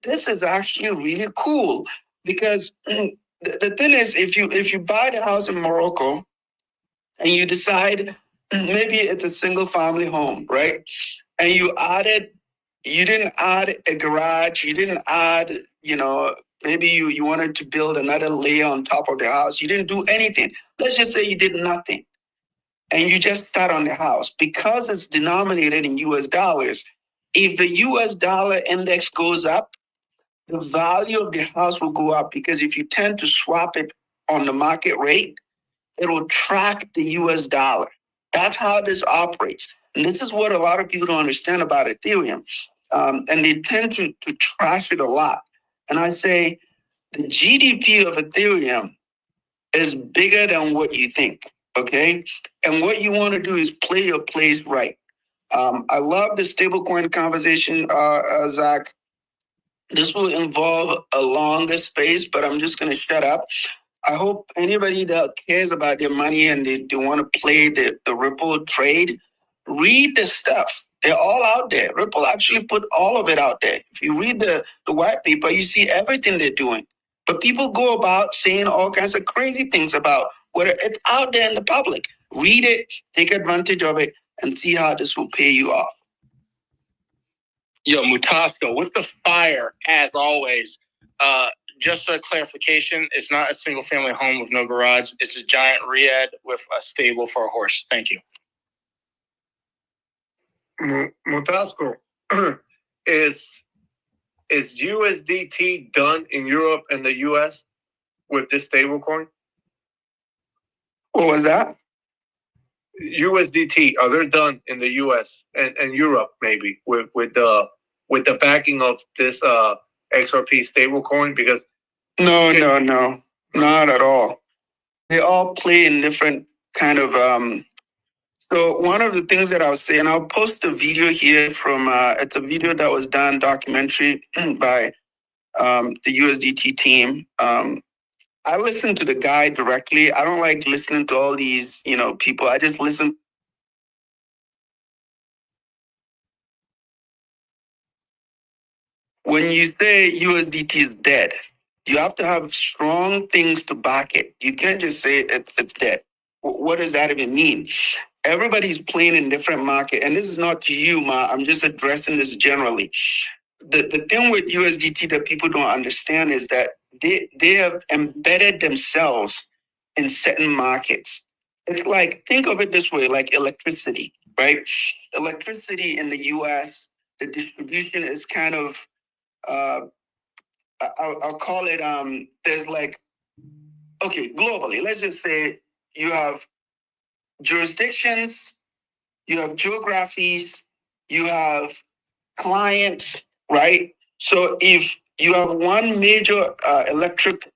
this is actually really cool. Because the thing is, if you buy the house in Morocco and you decide maybe it's a single family home, right? And you didn't add a garage, you didn't add, maybe you wanted to build another layer on top of the house. You didn't do anything. Let's just say you did nothing. And you just sat on the house. Because it's denominated in US dollars, if the US dollar index goes up, the value of the house will go up, because if you tend to swap it on the market rate, it will track the US dollar. That's how this operates. And this is what a lot of people don't understand about Ethereum. And they tend to trash it a lot. And I say the GDP of Ethereum is bigger than what you think, okay? And what you want to do is play your plays right. I love the stablecoin conversation, Zach. This will involve a longer space, but I'm just going to shut up. I hope anybody that cares about their money and they want to play the Ripple trade, read the stuff. They're all out there. Ripple actually put all of it out there. If you read the white paper, you see everything they're doing. But people go about saying all kinds of crazy things about whether it's out there in the public. Read it, take advantage of it, and see how this will pay you off. Yo, Mutasco, with the fire, as always. Just a clarification, it's not a single family home with no garage. It's a giant riad with a stable for a horse. Thank you. Mutasco, is USDT done in Europe and the US with this stablecoin? What was that? USDT, are they done in the US and Europe maybe with the backing of this XRP stablecoin? Because no, not at all. They all play in different kind of. So one of the things that I was saying, I'll post a video here from. It's a video that was done, documentary by the USDT team. I listen to the guy directly. I don't like listening to all these, people. I just listen. When you say USDT is dead, you have to have strong things to back it. You can't just say it's dead. What does that even mean? Everybody's playing in different market, and this is not to you, Ma. I'm just addressing this generally. The thing with USDT that people don't understand is that they have embedded themselves in certain markets. It's like, think of it this way, like electricity, right? Electricity in the US, the distribution is kind of, I'll call it, there's like, okay, globally, let's just say you have jurisdictions, you have geographies, you have clients, right? So if you have one major electric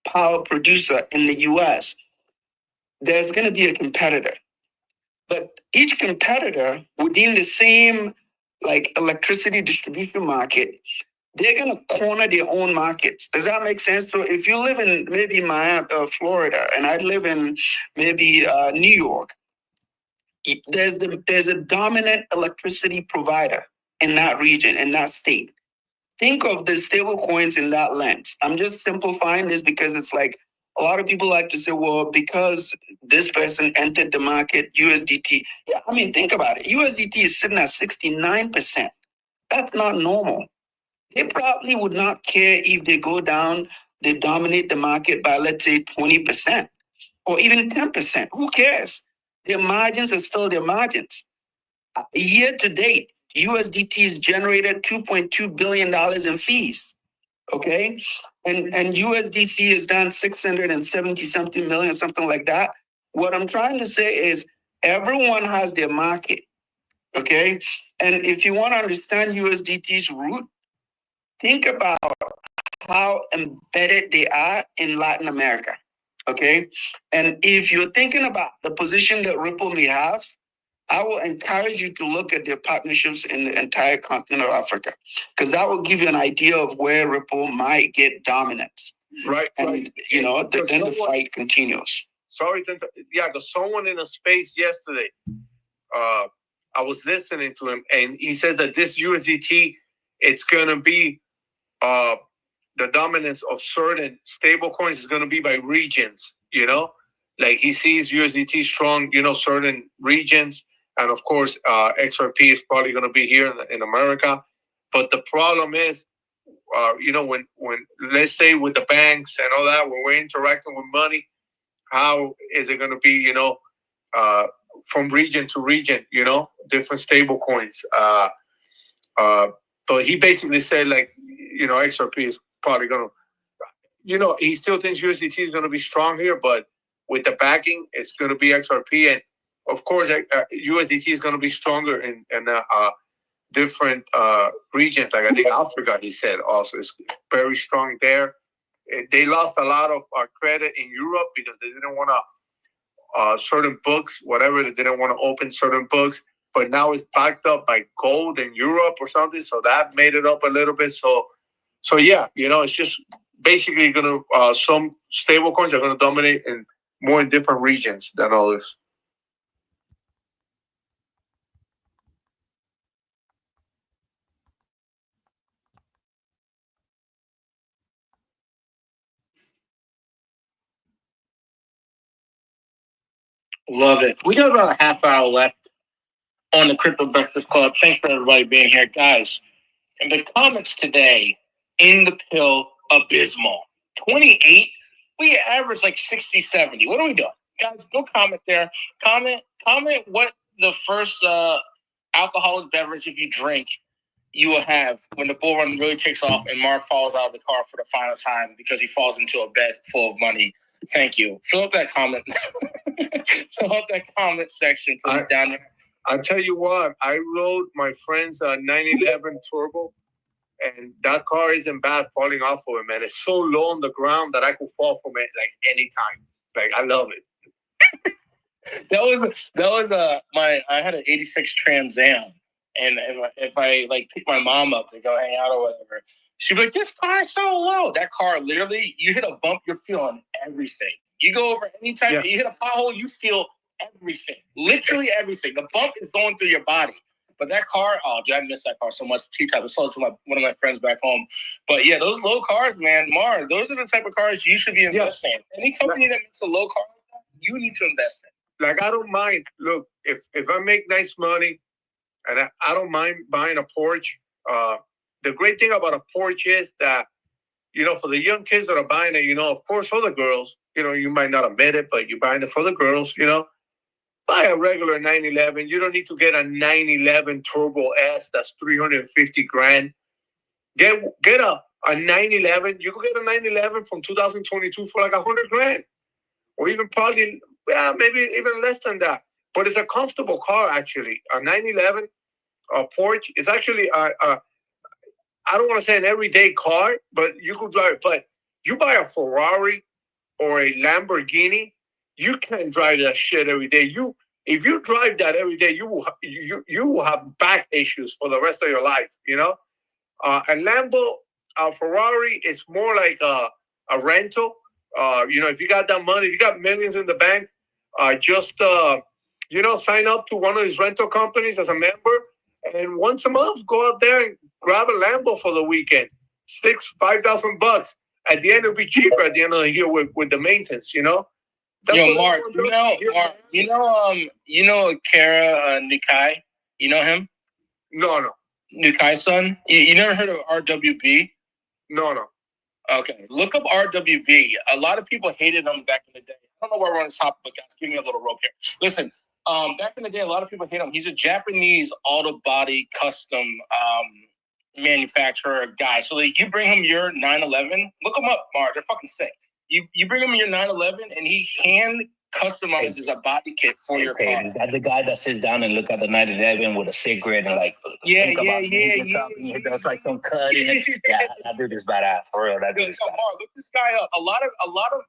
power producer in the US, there's going to be a competitor. But each competitor within the same like electricity distribution market, they're going to corner their own markets. Does that make sense? So if you live in maybe Miami, Florida, and I live in maybe New York, there's a dominant electricity provider in that region, in that state. Think of the stable coins in that lens. I'm just simplifying this because it's like a lot of people like to say, well, because this person entered the market, USDT. Yeah, I mean, think about it. USDT is sitting at 69%. That's not normal. They probably would not care if they go down, they dominate the market by, let's say, 20% or even 10%. Who cares? Their margins are still their margins. Year to date, USDT has generated $2.2 billion in fees. Okay? and USDC is down 670 something million, something like that. What I'm trying to say is everyone has their market, okay? And if you want to understand USDT's root, think about how embedded they are in Latin America, okay? And if you're thinking about the position that Ripple may have, I will encourage you to look at their partnerships in the entire continent of Africa, because that will give you an idea of where Ripple might get dominance. Right. And, you know, then the fight continues. Sorry, yeah, because someone in a space yesterday, I was listening to him, and he said that this USDT, it's going to be the dominance of certain stable coins is going to be by regions, you know? Like he sees USDT strong, you know, certain regions. And of course, XRP is probably going to be here in America. But the problem is, you know, when let's say with the banks and all that, when we're interacting with money, how is it going to be, you know, from region to region, you know, different stable coins. But he basically said, like, you know, XRP is probably going to, you know, he still thinks USDT is going to be strong here, but with the backing, it's going to be XRP. And of course, USDT is going to be stronger in different regions. Like I think Africa, he said, also is very strong there. They lost a lot of credit in Europe because they didn't want to certain books, whatever, they didn't want to open certain books. But now it's backed up by gold in Europe or something, so that made it up a little bit. So yeah, you know, it's just basically going to some stable coins are going to dominate in more in different regions than others. Love it. We got about a half hour left on the Crypto Breakfast Club. Thanks for everybody being here, guys. And the comments today in the pill, abysmal. 28. We average like 60, 70. What are we doing? Guys, go comment there. Comment what the first alcoholic beverage, if you drink, you will have when the bull run really takes off and Marv falls out of the car for the final time because he falls into a bed full of money. Thank you. Fill up that comment. Fill up that comment section. Please, down there. I tell you what, I rode my friend's 911 Turbo, and that car isn't bad falling off of it, man. It's so low on the ground that I could fall from it like anytime. Like, I love it. I had an 86 Trans Am. And if I like pick my mom up to go hang out or whatever, she'd be like, "This car is so low." That car, literally, you hit a bump, you're feeling everything. You go over anytime, you hit a pothole, you feel everything. Literally everything. The bump is going through your body. But that car, oh, dude, I miss that car so much. T-Type. I sold it to one of my friends back home. But yeah, those low cars, man, Mar, those are the type of cars you should be investing in. Any company that makes a low car like that, you need to invest in. Like, I don't mind. Look, if I make nice money, and I don't mind buying a Porsche. The great thing about a Porsche is that, you know, for the young kids that are buying it, you know, of course, for the girls, you know, you might not admit it, but you're buying it for the girls, you know. Buy a regular 911. You don't need to get a 911 Turbo S that's 350 grand. Get a 911. You could get a 911 from 2022 for like 100 grand. Or even probably, maybe even less than that. But it's a comfortable car, actually. A 911 Porsche is actually, I don't want to say an everyday car, but you could drive it. But you buy a Ferrari or a Lamborghini, you can't drive that shit every day. If you drive that every day, you will have back issues for the rest of your life, you know? A Lambo, a Ferrari is more like a rental. You know, if you got that money, if you got millions in the bank, just sign up to one of these rental companies as a member, and once a month, go out there and grab a Lambo for the weekend. $5,000. At the end, it'll be cheaper at the end of the year with the maintenance, you know? That's Mark, you know Kara Nikai? You know him? No. Nikai's son? You never heard of RWB? No. Okay, look up RWB. A lot of people hated him back in the day. I don't know where we're on the topic, but guys, give me a little rope here. Listen, back in the day, a lot of people hate him. He's a Japanese auto body custom manufacturer guy. So like, you bring him your 911, look them up, Mark. They're fucking sick. You bring him your 911, and he hand customizes a body kit for your car. Is that the guy that sits down and look at the 911 with a cigarette and like Yeah. That's like some cutting. Yeah, that dude is badass for real. That dude is badass. Mark, look this guy up. A lot of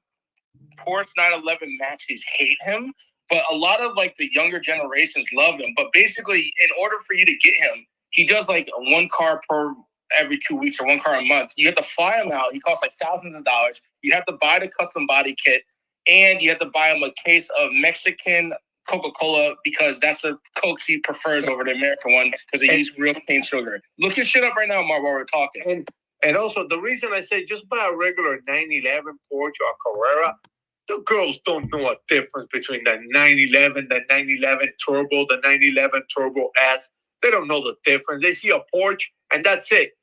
Porsche 911 maxis hate him, but a lot of like the younger generations love him. But basically, in order for you to get him, he does like one car per every 2 weeks or one car a month. You have to fly him out. He costs like thousands of dollars. You have to buy the custom body kit, and you have to buy him a case of Mexican Coca-Cola because that's the Coke he prefers over the American one because they use real cane sugar. Look your shit up right now, Mark, while we're talking. And also, the reason I say just buy a regular 911 Porsche or Carrera, the girls don't know a difference between the 911, the 911 Turbo, the 911 Turbo S. They don't know the difference. They see a Porsche, and that's it.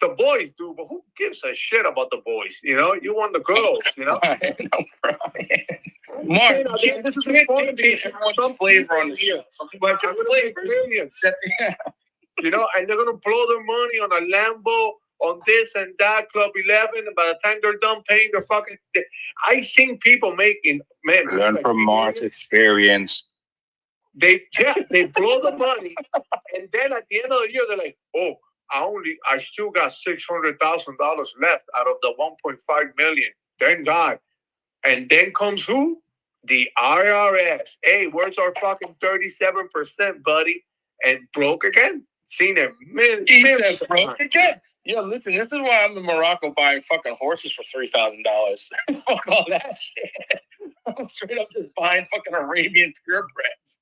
The boys do, but who gives a shit about the boys? You know, you want the girls, you know? Mark, this is important. Some flavor on the show. Some people have different flavors. You know, and they're going to blow their money on a Lambo, on this and that, Club 11, and by the time they're done paying their fucking... I seen people making... Man, learn like, from Mark's experience. They blow the money, and then at the end of the year, they're like, oh, I still got $600,000 left out of the 1.5 million. Thank God. And then comes who? The IRS. Hey, where's our fucking 37%, buddy? And broke again. Seen it millions broke again. Yeah, listen, this is why I'm in Morocco buying fucking horses for $3,000. Fuck all that shit. I'm straight up just buying fucking Arabian purebreds.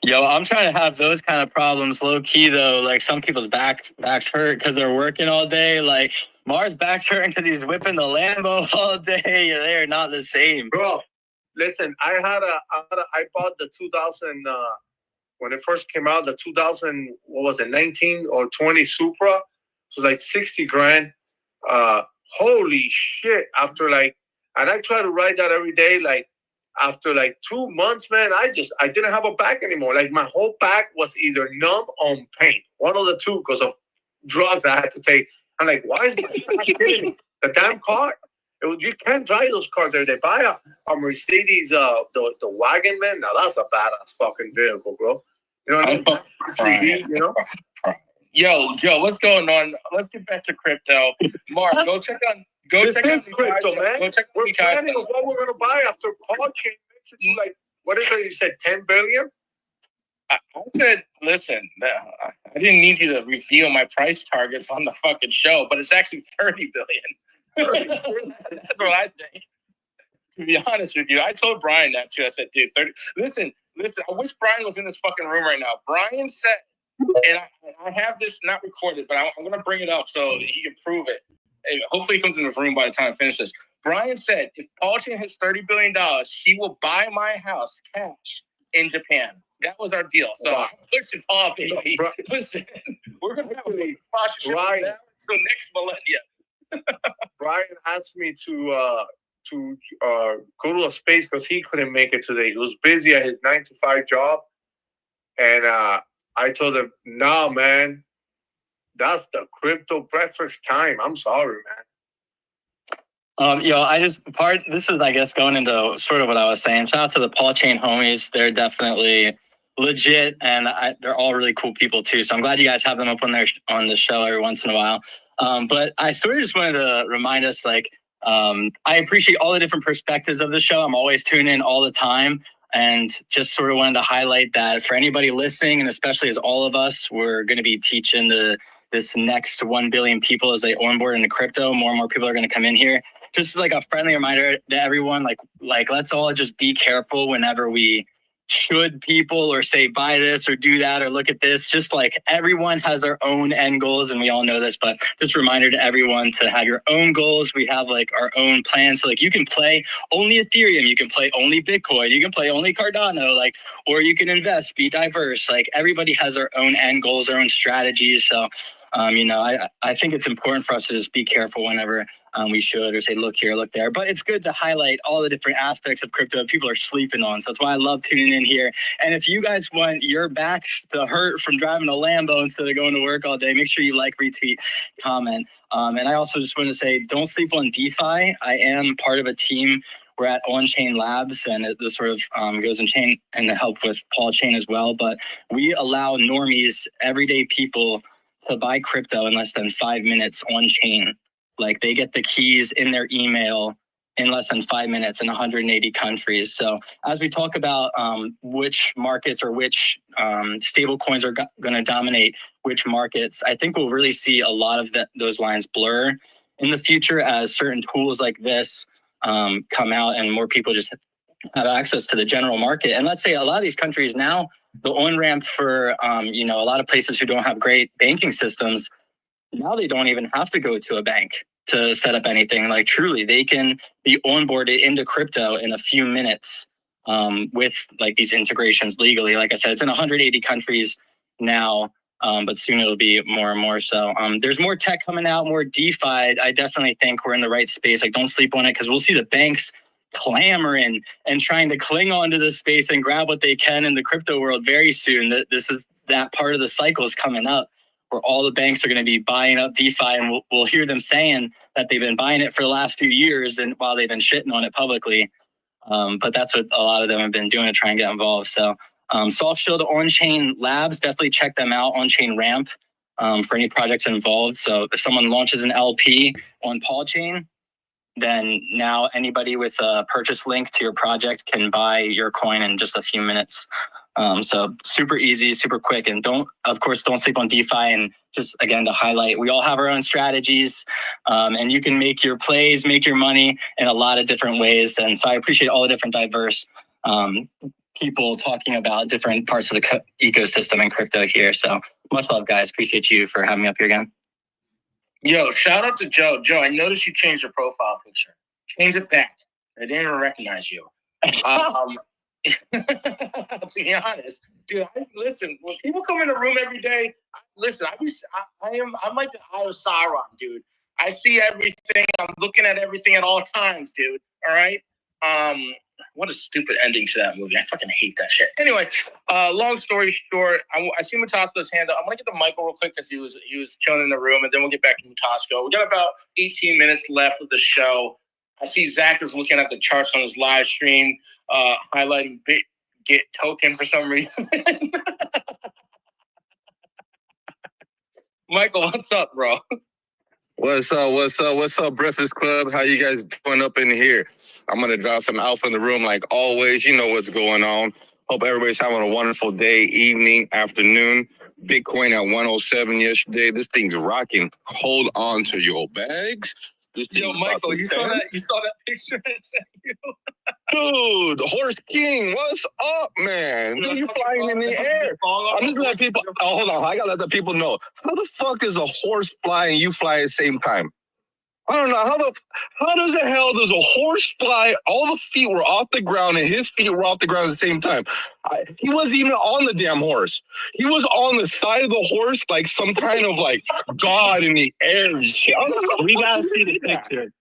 Yo, I'm trying to have those kind of problems low key though. Like some people's backs hurt because they're working all day. Like Mars' back's hurting because he's whipping the Lambo all day. They're not the same, bro. Listen, I bought the 2000 when it first came out. The 2000, what was it, 19 or 20 Supra? It was like 60 grand. Holy shit! After like, and I try to ride that every day. Like, after like 2 months, man, I didn't have a back anymore. Like my whole back was either numb or in pain. One of the two because of drugs I had to take. I'm like, why is my back killing me? The damn car. You can't drive those cars there. They buy a Mercedes, the wagon, man. Now that's a badass fucking vehicle, bro. You know what I mean? You know? Yo, what's going on? Let's get back to crypto. Mark, go check out crypto, man. We're planning on what we're gonna buy after Paul chain makes it to like, what is it? You said 10 billion? I said, listen, I didn't need you to reveal my price targets on the fucking show, but it's actually 30 billion. That's what I think. To be honest with you, I told Brian that too. I said, dude, 30. Listen. I wish Brian was in this fucking room right now. Brian said, and I have this not recorded, but I'm going to bring it up so he can prove it. And hopefully he comes in the room by the time I finish this. Brian said, if Paul Chain hits $30 billion, he will buy my house cash in Japan. That was our deal. So listen, Paul, baby. Listen, we're going to have a sponsorship until next millennia. Brian asked me to go to a space because he couldn't make it today. He was busy at his 9-to-5 job. And I told him, nah, man, that's the crypto breakfast time. I'm sorry, man. This is, I guess, going into sort of what I was saying. Shout out to the Paul Chain homies. They're definitely legit, and they're all really cool people too. So I'm glad you guys have them up on the show every once in a while. But I sort of just wanted to remind us, like, I appreciate all the different perspectives of the show. I'm always tuning in all the time. And just sort of wanted to highlight that for anybody listening, and especially as all of us, we're going to be teaching this next 1 billion people as they onboard into crypto. More and more people are going to come in here. Just like a friendly reminder to everyone, like let's all just be careful whenever we should people or say buy this or do that or look at this. Just like everyone has their own end goals, and we all know this, but just a reminder to everyone to have your own goals. We have like our own plans. So like you can play only Ethereum, you can play only Bitcoin, you can play only Cardano, like, or you can invest, be diverse. Like everybody has their own end goals, their own strategies. So I think it's important for us to just be careful whenever we should, or say, look here, look there. But it's good to highlight all the different aspects of crypto that people are sleeping on. So that's why I love tuning in here. And if you guys want your backs to hurt from driving a Lambo instead of going to work all day, make sure you like, retweet, comment. And I also just want to say, don't sleep on DeFi. I am part of a team. We're at On-Chain Labs, and this sort of goes in chain and to help with Paul Chain as well. But we allow normies, everyday people, to buy crypto in less than 5 minutes on chain. Like, they get the keys in their email in less than 5 minutes in 180 countries. So as we talk about which markets or which stable coins are going to dominate which markets, I think we'll really see a lot of those lines blur in the future as certain tools like this come out and more people just have access to the general market. And let's say a lot of these countries now, the on-ramp for, a lot of places who don't have great banking systems, now they don't even have to go to a bank to set up anything. Like, truly, they can be onboarded into crypto in a few minutes with like these integrations legally. Like I said, it's in 180 countries now, but soon it'll be more and more. So there's more tech coming out, more DeFi. I definitely think we're in the right space. Like, don't sleep on it, because we'll see the banks clamoring and trying to cling on to this space and grab what they can in the crypto world very soon. That part of the cycle is coming up, where all the banks are going to be buying up DeFi, and we'll hear them saying that they've been buying it for the last few years, and while they've been shitting on it publicly. But that's what a lot of them have been doing to try and get involved. So Soft Shield On-Chain Labs, definitely check them out. On-Chain Ramp for any projects involved. So if someone launches an LP on Paul Chain, then now anybody with a purchase link to your project can buy your coin in just a few minutes. So super easy, super quick, and don't sleep on DeFi. And just again, to highlight, we all have our own strategies, and you can make your plays, make your money in a lot of different ways. And so I appreciate all the different diverse people talking about different parts of the ecosystem and crypto here. So much love, guys. Appreciate you for having me up here again. Yo, shout out to Joe. Joe, I noticed you changed your profile picture. Change it back. I didn't even recognize you. To be honest, dude, listen, when people come in the room every day, I'm like the Eye of Sauron, dude. I see everything. I'm looking at everything at all times, dude. All right. What a stupid ending to that movie. I fucking hate that shit. Anyway, long story short, I see Matasko's hand up. I'm gonna get to Michael real quick because he was chilling in the room, and then we'll get back to Matasko. We got about 18 minutes left of the show. I see Zach is looking at the charts on his live stream, highlighting Get token for some reason. Michael, what's up, bro? What's up, Breakfast Club? How you guys doing up in here? I'm going to drop some alpha in the room like always. You know what's going on. Hope everybody's having a wonderful day, evening, afternoon. Bitcoin at 107 yesterday. This thing's rocking. Hold on to your bags. Yo, Michael, you saw that picture? Dude, Horse King, what's up, man? Dude, you're flying in the air. I'm just letting people. Oh, hold on. I gotta let the people know. How the fuck is a horse fly and you fly at the same time? I don't know. How does the hell does a horse fly? All the feet were off the ground and his feet were off the ground at the same time. He wasn't even on the damn horse. He was on the side of the horse like some kind of like god in the air and shit. We gotta see the picture.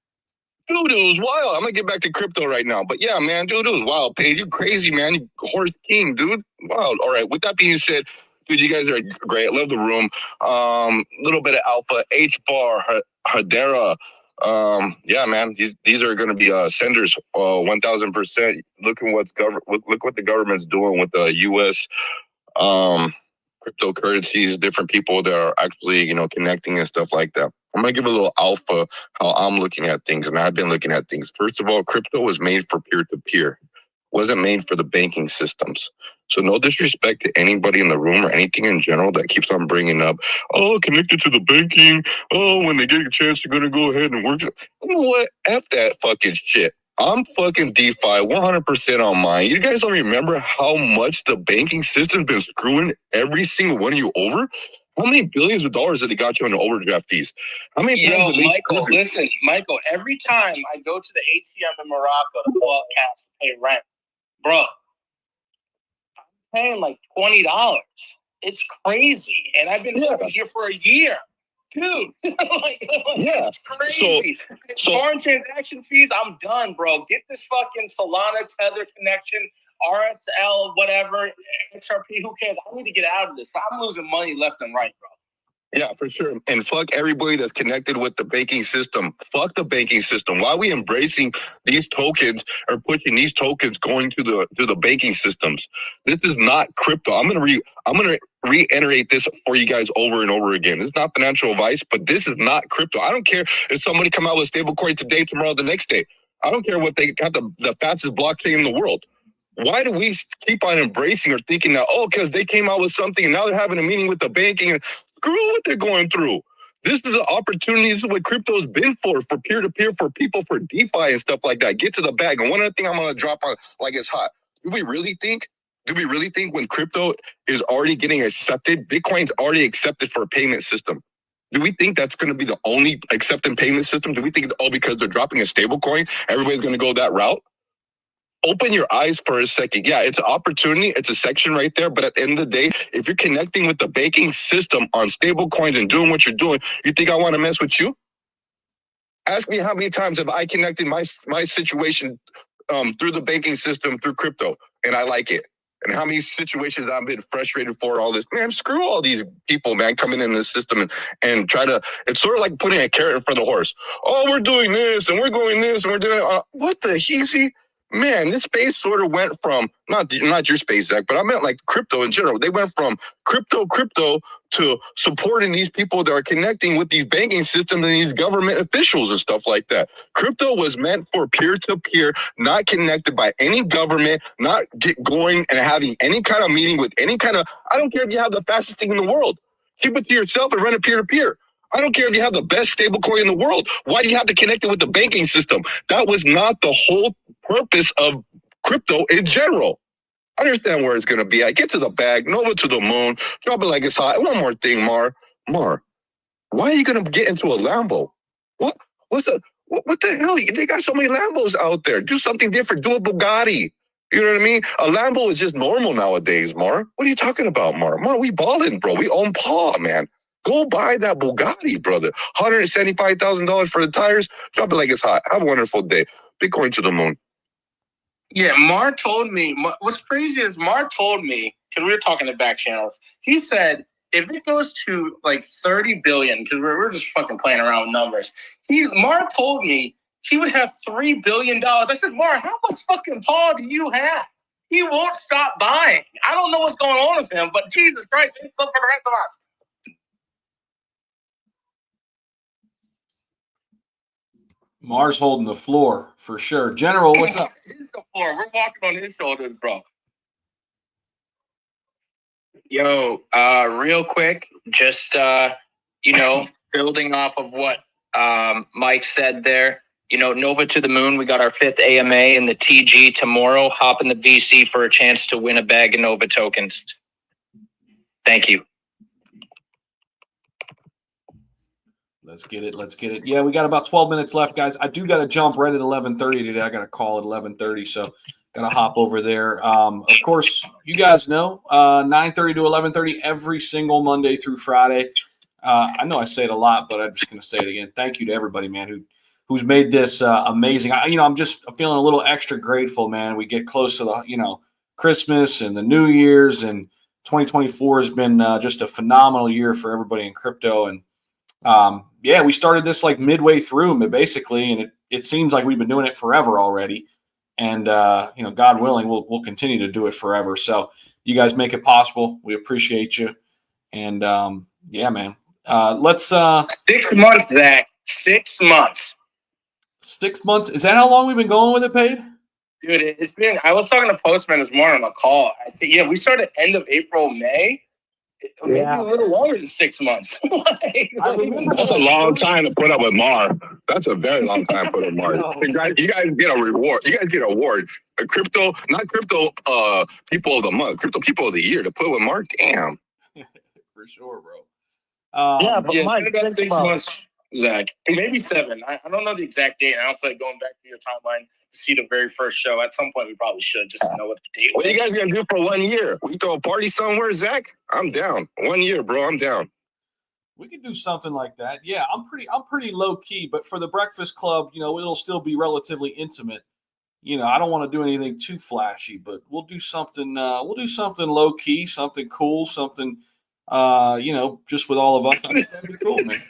Dude, it was wild. I'm gonna get back to crypto right now. But yeah, man, dude, it was wild. Paige, you crazy, man. You Horse King, dude. Wild. All right. With that being said, dude, you guys are great. I love the room. Little bit of alpha, Hbar, Hrdera. Yeah, man, these are going to be senders 1,000%. Look what the government's doing with the U.S. Cryptocurrencies, different people that are actually, connecting and stuff like that. I'm going to give a little alpha how I'm looking at things, and I've been looking at things. First of all, crypto was made for peer-to-peer. Wasn't made for the banking systems. So no disrespect to anybody in the room or anything in general that keeps on bringing up, oh, connected to the banking. Oh, when they get a chance, they're going to go ahead and work. You know what? F that fucking shit. I'm fucking DeFi 100% on mine. You guys don't remember how much the banking system's been screwing every single one of you over? How many billions of dollars did it got you on the overdraft fees? How many times? Yo, Michael, listen, Michael, every time I go to the ATM in Morocco to pull out cash to pay rent, bro, I'm paying like $20. It's crazy. And I've been over here for a year. dude. Like, Yeah. crazy. Foreign transaction fees, I'm done, bro. Get this fucking Solana Tether connection, RSL, whatever, XRP, who cares? I need to get out of this. I'm losing money left and right, bro. Yeah, for sure. And fuck everybody that's connected with the banking system. Fuck the banking system. Why are we embracing these tokens or pushing these tokens going to the banking systems? This is not crypto. I'm gonna reiterate this for you guys over and over again. This is not financial advice, but this is not crypto. I don't care if somebody come out with stablecoin today, tomorrow, the next day. I don't care what they got the fastest blockchain in the world. Why do we keep on embracing or thinking that, because they came out with something and now they're having a meeting with the banking and screw what they're going through. This is an opportunity. This is what crypto's been for peer-to-peer, for people, for DeFi and stuff like that. Get to the bag. And one other thing I'm going to drop on like it's hot. Do we really think when crypto is already getting accepted, Bitcoin's already accepted for a payment system? Do we think that's going to be the only accepted payment system? Do we think, because they're dropping a stable coin, everybody's going to go that route? Open your eyes for a second. Yeah, it's an opportunity. It's a section right there. But at the end of the day, if you're connecting with the banking system on stable coins and doing what you're doing, you think I want to mess with you? Ask me how many times have I connected my situation through the banking system, through crypto, and I like it. And how many situations I've been frustrated for all this. Man, screw all these people, man, coming in the system and try to, it's sort of like putting a carrot in front of the horse. Oh, we're doing this and we're going this and we're doing, what the heezy? Man, this space sort of went from, not your space, Zach, but I meant like crypto in general. They went from crypto to supporting these people that are connecting with these banking systems and these government officials and stuff like that. Crypto was meant for peer-to-peer, not connected by any government, not going and having any kind of meeting with any kind of, I don't care if you have the fastest thing in the world. Keep it to yourself and run it peer-to-peer. I don't care if you have the best stablecoin in the world. Why do you have to connect it with the banking system? That was not the whole purpose of crypto in general. I understand where it's going to be. I get to the bag, Nova to the moon, drop it like it's hot. One more thing, Mar, why are you going to get into a Lambo? What the hell? They got so many Lambos out there. Do something different. Do a Bugatti. You know what I mean? A Lambo is just normal nowadays, Mar. What are you talking about, Mar? Mar, we balling, bro. We own Paw, man. Go buy that Bugatti, brother. $175,000 for the tires. Drop it like it's hot. Have a wonderful day. Bitcoin to the moon. Yeah, Mar told me, what's crazy is Mar told me, because we were talking to back channels, he said, if it goes to like 30 billion, because we're just fucking playing around with numbers, Mar told me he would have $3 billion. I said, Mar, how much fucking Paul do you have? He won't stop buying. I don't know what's going on with him, but Jesus Christ, it's something for the rest of us. Mars holding the floor for sure. General, what's up? He's the floor. We're walking on his shoulders, bro. Yo, real quick, just building off of what Mike said there. Nova to the moon. We got our 5th AMA and the TG tomorrow. Hop in the VC for a chance to win a bag of Nova tokens. Thank you. Let's get it. Yeah, we got about 12 minutes left, guys. I do got to jump right at 11:30 today. I got a call at 11:30, so got to hop over there. Of course, you guys know 9:30 to 11:30 every single Monday through Friday. I know I say it a lot, but I'm just going to say it again. Thank you to everybody, man, who's made this amazing. I'm feeling a little extra grateful, man. We get close to the Christmas and the New Year's, and 2024 has been just a phenomenal year for everybody in crypto. And we started this like midway through, basically, and it seems like we've been doing it forever already. And God willing, we'll continue to do it forever. So you guys make it possible. We appreciate you. And man, let's 6 months, Zach. 6 months. 6 months. Is that how long we've been going with it, Paid? Dude, it's been. I was talking to Postman this morning on a call. I think we started end of April, May. Maybe a little longer than 6 months. That's a long time to put up with Mar. That's a very long time to put up with Mar. You guys get a reward. You guys get an award. A crypto, not crypto people of the month, crypto people of the year to put with Mar. Damn. For sure, bro. Mike, about 6 months, Zach. Maybe 7. I don't know the exact date. I don't feel like going back to your timeline to see the very first show. At some point, we probably should just to know what the date was. What are you guys gonna do for 1 year? We throw a party somewhere, Zach? I'm down. 1 year, bro. I'm down. We could do something like that. Yeah, I'm pretty low key, but for the Breakfast Club, you know, it'll still be relatively intimate. You know, I don't want to do anything too flashy, but we'll do something. We'll do something low key, something cool, something. You know, just with all of us. I think that'd be cool, man.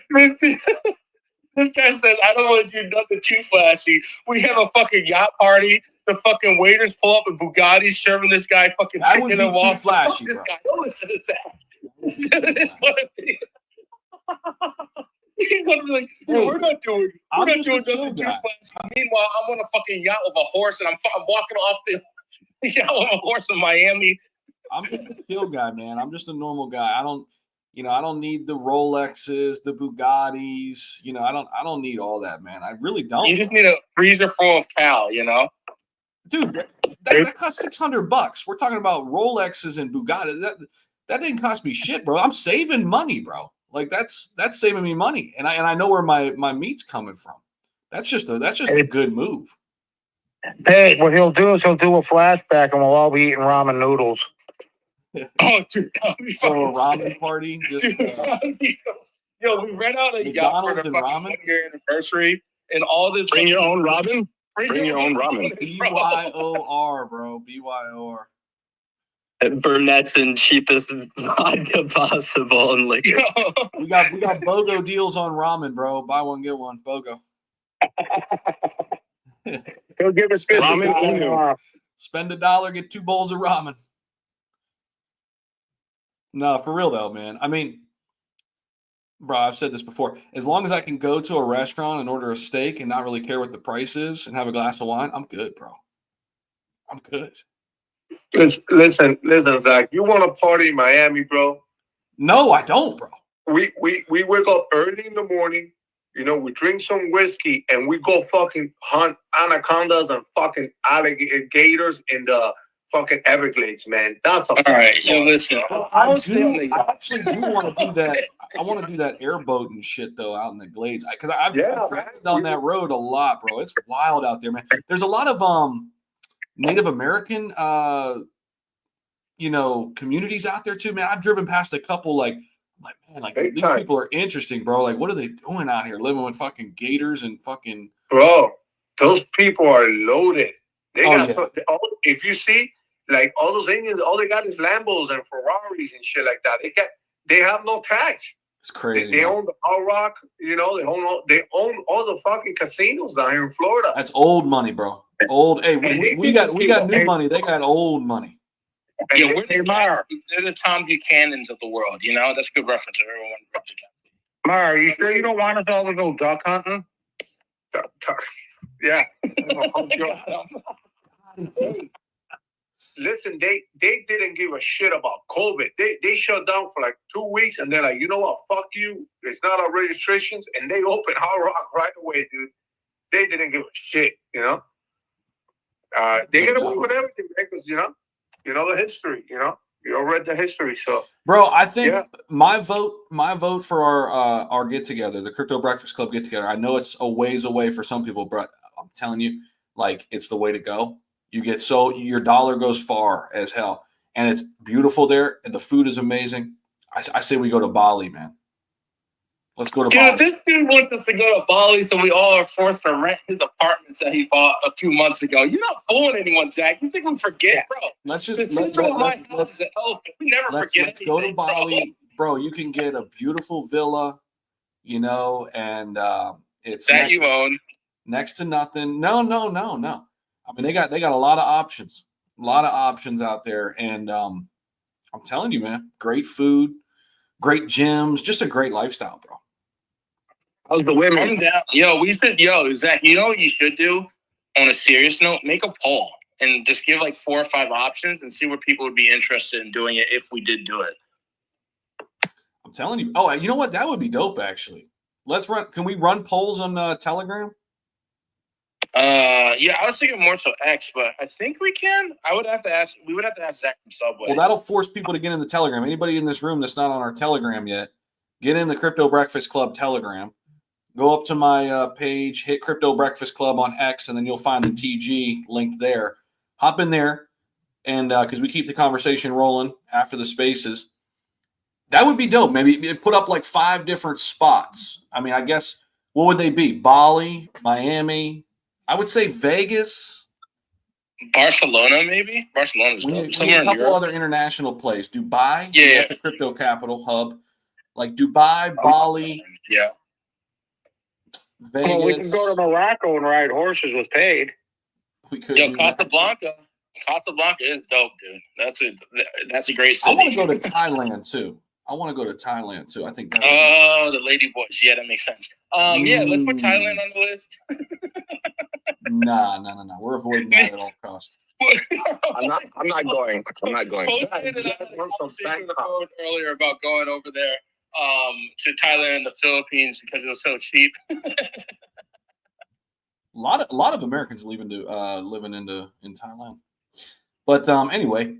This guy says, I don't want to do nothing too flashy. We have a fucking yacht party. The fucking waiters pull up in Bugattis serving this guy fucking That chicken would be and too waffles. flashy, This bro. guy, don't listen to that. He's gonna be like, Hey, we're not doing just a nothing chill too guy. flashy. Meanwhile, I'm on a fucking yacht with a horse and I'm walking off the yacht with a horse in Miami. I'm just a chill guy, man. I'm just a normal guy. I don't need the Rolexes, the Bugattis. You know, I don't need all that, man. I really don't. You just need a freezer full of Cal, you know? Dude, that costs $600. We're talking about Rolexes and Bugatti. That didn't cost me shit, bro. I'm saving money, bro. Like that's saving me money, and I know where my meat's coming from. That's just a good move. Hey, what he'll do is he'll do a flashback, and we'll all be eating ramen noodles. Oh, dude, So a ramen party, just yo, we ran out of yacht for the fucking 1 year anniversary, and all this. Bring your own ramen. Bring your own ramen. BYOR, bro. BYOR. Burnett's and cheapest vodka possible and liquor. We got BOGO deals on ramen, bro. Buy one get one. BOGO. He'll give us ramen. Spend $1, get 2 bowls of ramen. No, for real though, man. I mean, bro, I've said this before. As long as I can go to a restaurant and order a steak and not really care what the price is and have a glass of wine, I'm good, bro. I'm good. Listen, Zach. You want to party in Miami, bro? No, I don't, bro. We wake up early in the morning. You know, we drink some whiskey and we go fucking hunt anacondas and fucking alligators in the fucking Everglades, man. That's a all right. You listen. I actually do want to do that. I want to do that airboat and shit though out in the glades because I've traveled down that road a lot, bro. It's wild out there, man. There's a lot of Native American communities out there too, man. I've driven past a couple like these people are interesting, bro. Like, what are they doing out here living with fucking gators and fucking bro? Those people are loaded. They got if you see like all those Indians, all they got is Lambos and Ferraris and shit like that. They have no tax. It's crazy. They own the Hard Rock, you know. They own all the fucking casinos down here in Florida. That's old money, bro. Old. Hey, we got new money. They got old money. Yeah, they're the Tom Buchanans of the world. You know, that's a good reference. Everyone. Mar, are you sure you don't want us all to go duck hunting? Yeah. Listen, they didn't give a shit about COVID. They shut down for like 2 weeks, and they're like, you know what? Fuck you. It's not our registrations, and they opened Hard Rock right away, dude. They didn't give a shit, you know. They get away with everything because you know the history. You know, you all read the history, so. Bro, I think my vote for our get together, the Crypto Breakfast Club get together. I know it's a ways away for some people, but I'm telling you, like it's the way to go. Your dollar goes far as hell, and it's beautiful there, and the food is amazing. I say we go to Bali, man. Let's go to Bali. This dude wants us to go to Bali, so we all are forced to rent his apartments that he bought a few months ago. You're not fooling anyone, Zach. You think we forget, bro? Let's just let's go to Bali, bro. You can get a beautiful villa, you know, and it's that you own next to nothing. No. I mean, they got a lot of options out there, and I'm telling you, man, great food, great gyms, just a great lifestyle, bro. How's the women? Come down. Zach, you know what you should do on a serious note? Make a poll and just give like 4 or 5 options and see where people would be interested in doing it if we did do it. I'm telling you. Oh, you know what? That would be dope, actually. Can we run polls on Telegram? Yeah, I was thinking more so X, but I think we can. We would have to ask Zach from Subway. Well, that'll force people to get in the Telegram. Anybody in this room that's not on our Telegram yet, get in the Crypto Breakfast Club Telegram. Go up to my page, hit Crypto Breakfast Club on X, and then you'll find the TG link there. Hop in there, and because we keep the conversation rolling after the spaces. That would be dope. Maybe put up like 5 different spots. I mean, I guess what would they be? Bali, Miami. I would say Vegas, Barcelona, maybe. Barcelona's dope. Somewhere a in couple Europe. other international plays. Dubai, Yeah, that's the crypto capital hub. Like Dubai, Bali, yeah. Vegas. Well, we could go to Morocco and ride horses with paid. We could. Yo, Casablanca. Casablanca is dope, dude. That's a great city. I want to go to Thailand too. I think that's the lady boys. Yeah, that makes sense. Yeah, let's put Thailand on the list. Nah. We're avoiding that at all costs. I'm not going. Earlier about going over there to Thailand and the Philippines because it was so cheap. A lot of Americans living in Thailand. But anyway,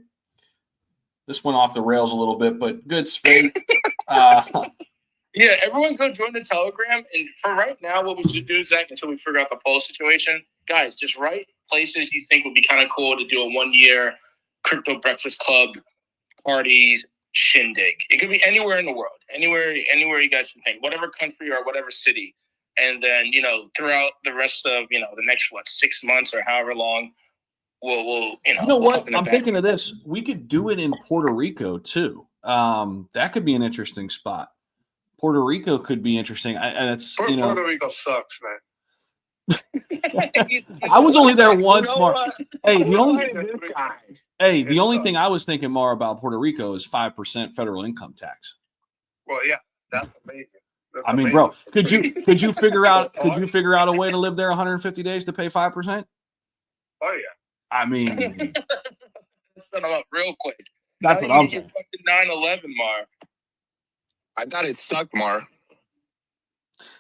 this went off the rails a little bit, but good space. Yeah, everyone go join the Telegram. And for right now, what we should do, Zach, until we figure out the poll situation, guys, just write places you think would be kind of cool to do a 1-year crypto breakfast club party shindig. It could be anywhere in the world, anywhere you guys can think, whatever country or whatever city. And then, throughout the rest of, the next, 6 months or however long, we'll You know what? I'm thinking of this. We could do it in Puerto Rico too. That could be an interesting spot. Puerto Rico could be interesting. And it's, Puerto Rico sucks, man. I was only there once, Mar. Hey, the only thing I was thinking more about Puerto Rico is 5% federal income tax. Well, yeah, that's amazing. I mean, bro, could you figure out a way to live there 150 days to pay 5%? Oh yeah. I mean, set them up real quick. That's what I'm saying. 9/11, Mar. I thought it sucked, Mar.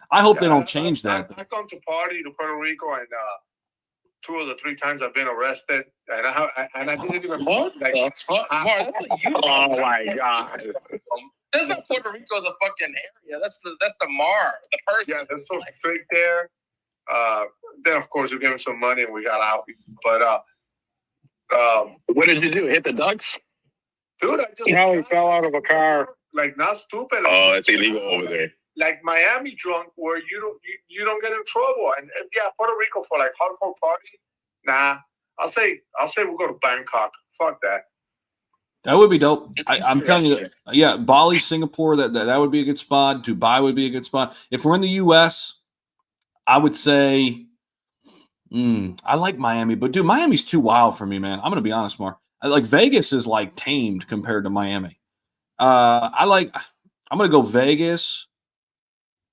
I hope they don't change that. I come to party to Puerto Rico, and 2 of the 3 times I've been arrested, and I didn't even Mar, oh my god. That's not Puerto Rico, the fucking area. That's the Mar, the person. Yeah, they're so strict there. Then of course we gave him some money and we got out. But what did you do? Hit the ducks? Dude, I just he fell out of a car. Like, not stupid. Oh, it's illegal over there. Like Miami drunk, where you don't get in trouble. And yeah, Puerto Rico for like hardcore party. Nah, I'll say we'll go to Bangkok. Fuck that. That would be dope. I'm telling you, yeah, Bali, Singapore, that would be a good spot. Dubai would be a good spot. If we're in the U.S., I would say, I like Miami, but dude, Miami's too wild for me, man. I'm gonna be honest, Mark. Like Vegas is like tamed compared to Miami. I'm gonna go Vegas.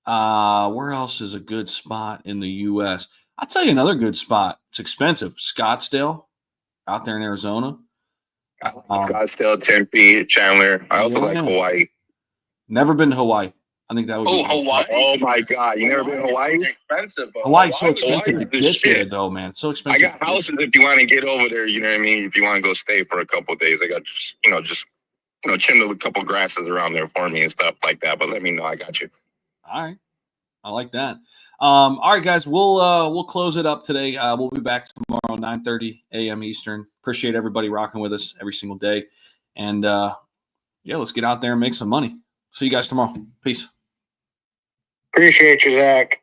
Where else is a good spot in the U.S.? I'll tell you another good spot. It's expensive. Scottsdale, out there in Arizona. Scottsdale, Tempe, Chandler. I also like Hawaii. Never been to Hawaii. I think that would be Hawaii. Oh my god, you never been to Hawaii? Expensive. Hawaii's so expensive to get there, though, man. It's so expensive. I got houses if you want to get over there. You know what I mean? If you want to go stay for a couple of days, I got just trim a couple grasses around there for me and stuff like that. But let me know, I got you. All right, I like that. All right, guys, we'll close it up today. We'll be back tomorrow, 9:30 a.m. Eastern. Appreciate everybody rocking with us every single day, and yeah, let's get out there and make some money. See you guys tomorrow. Peace. Appreciate you, Zach.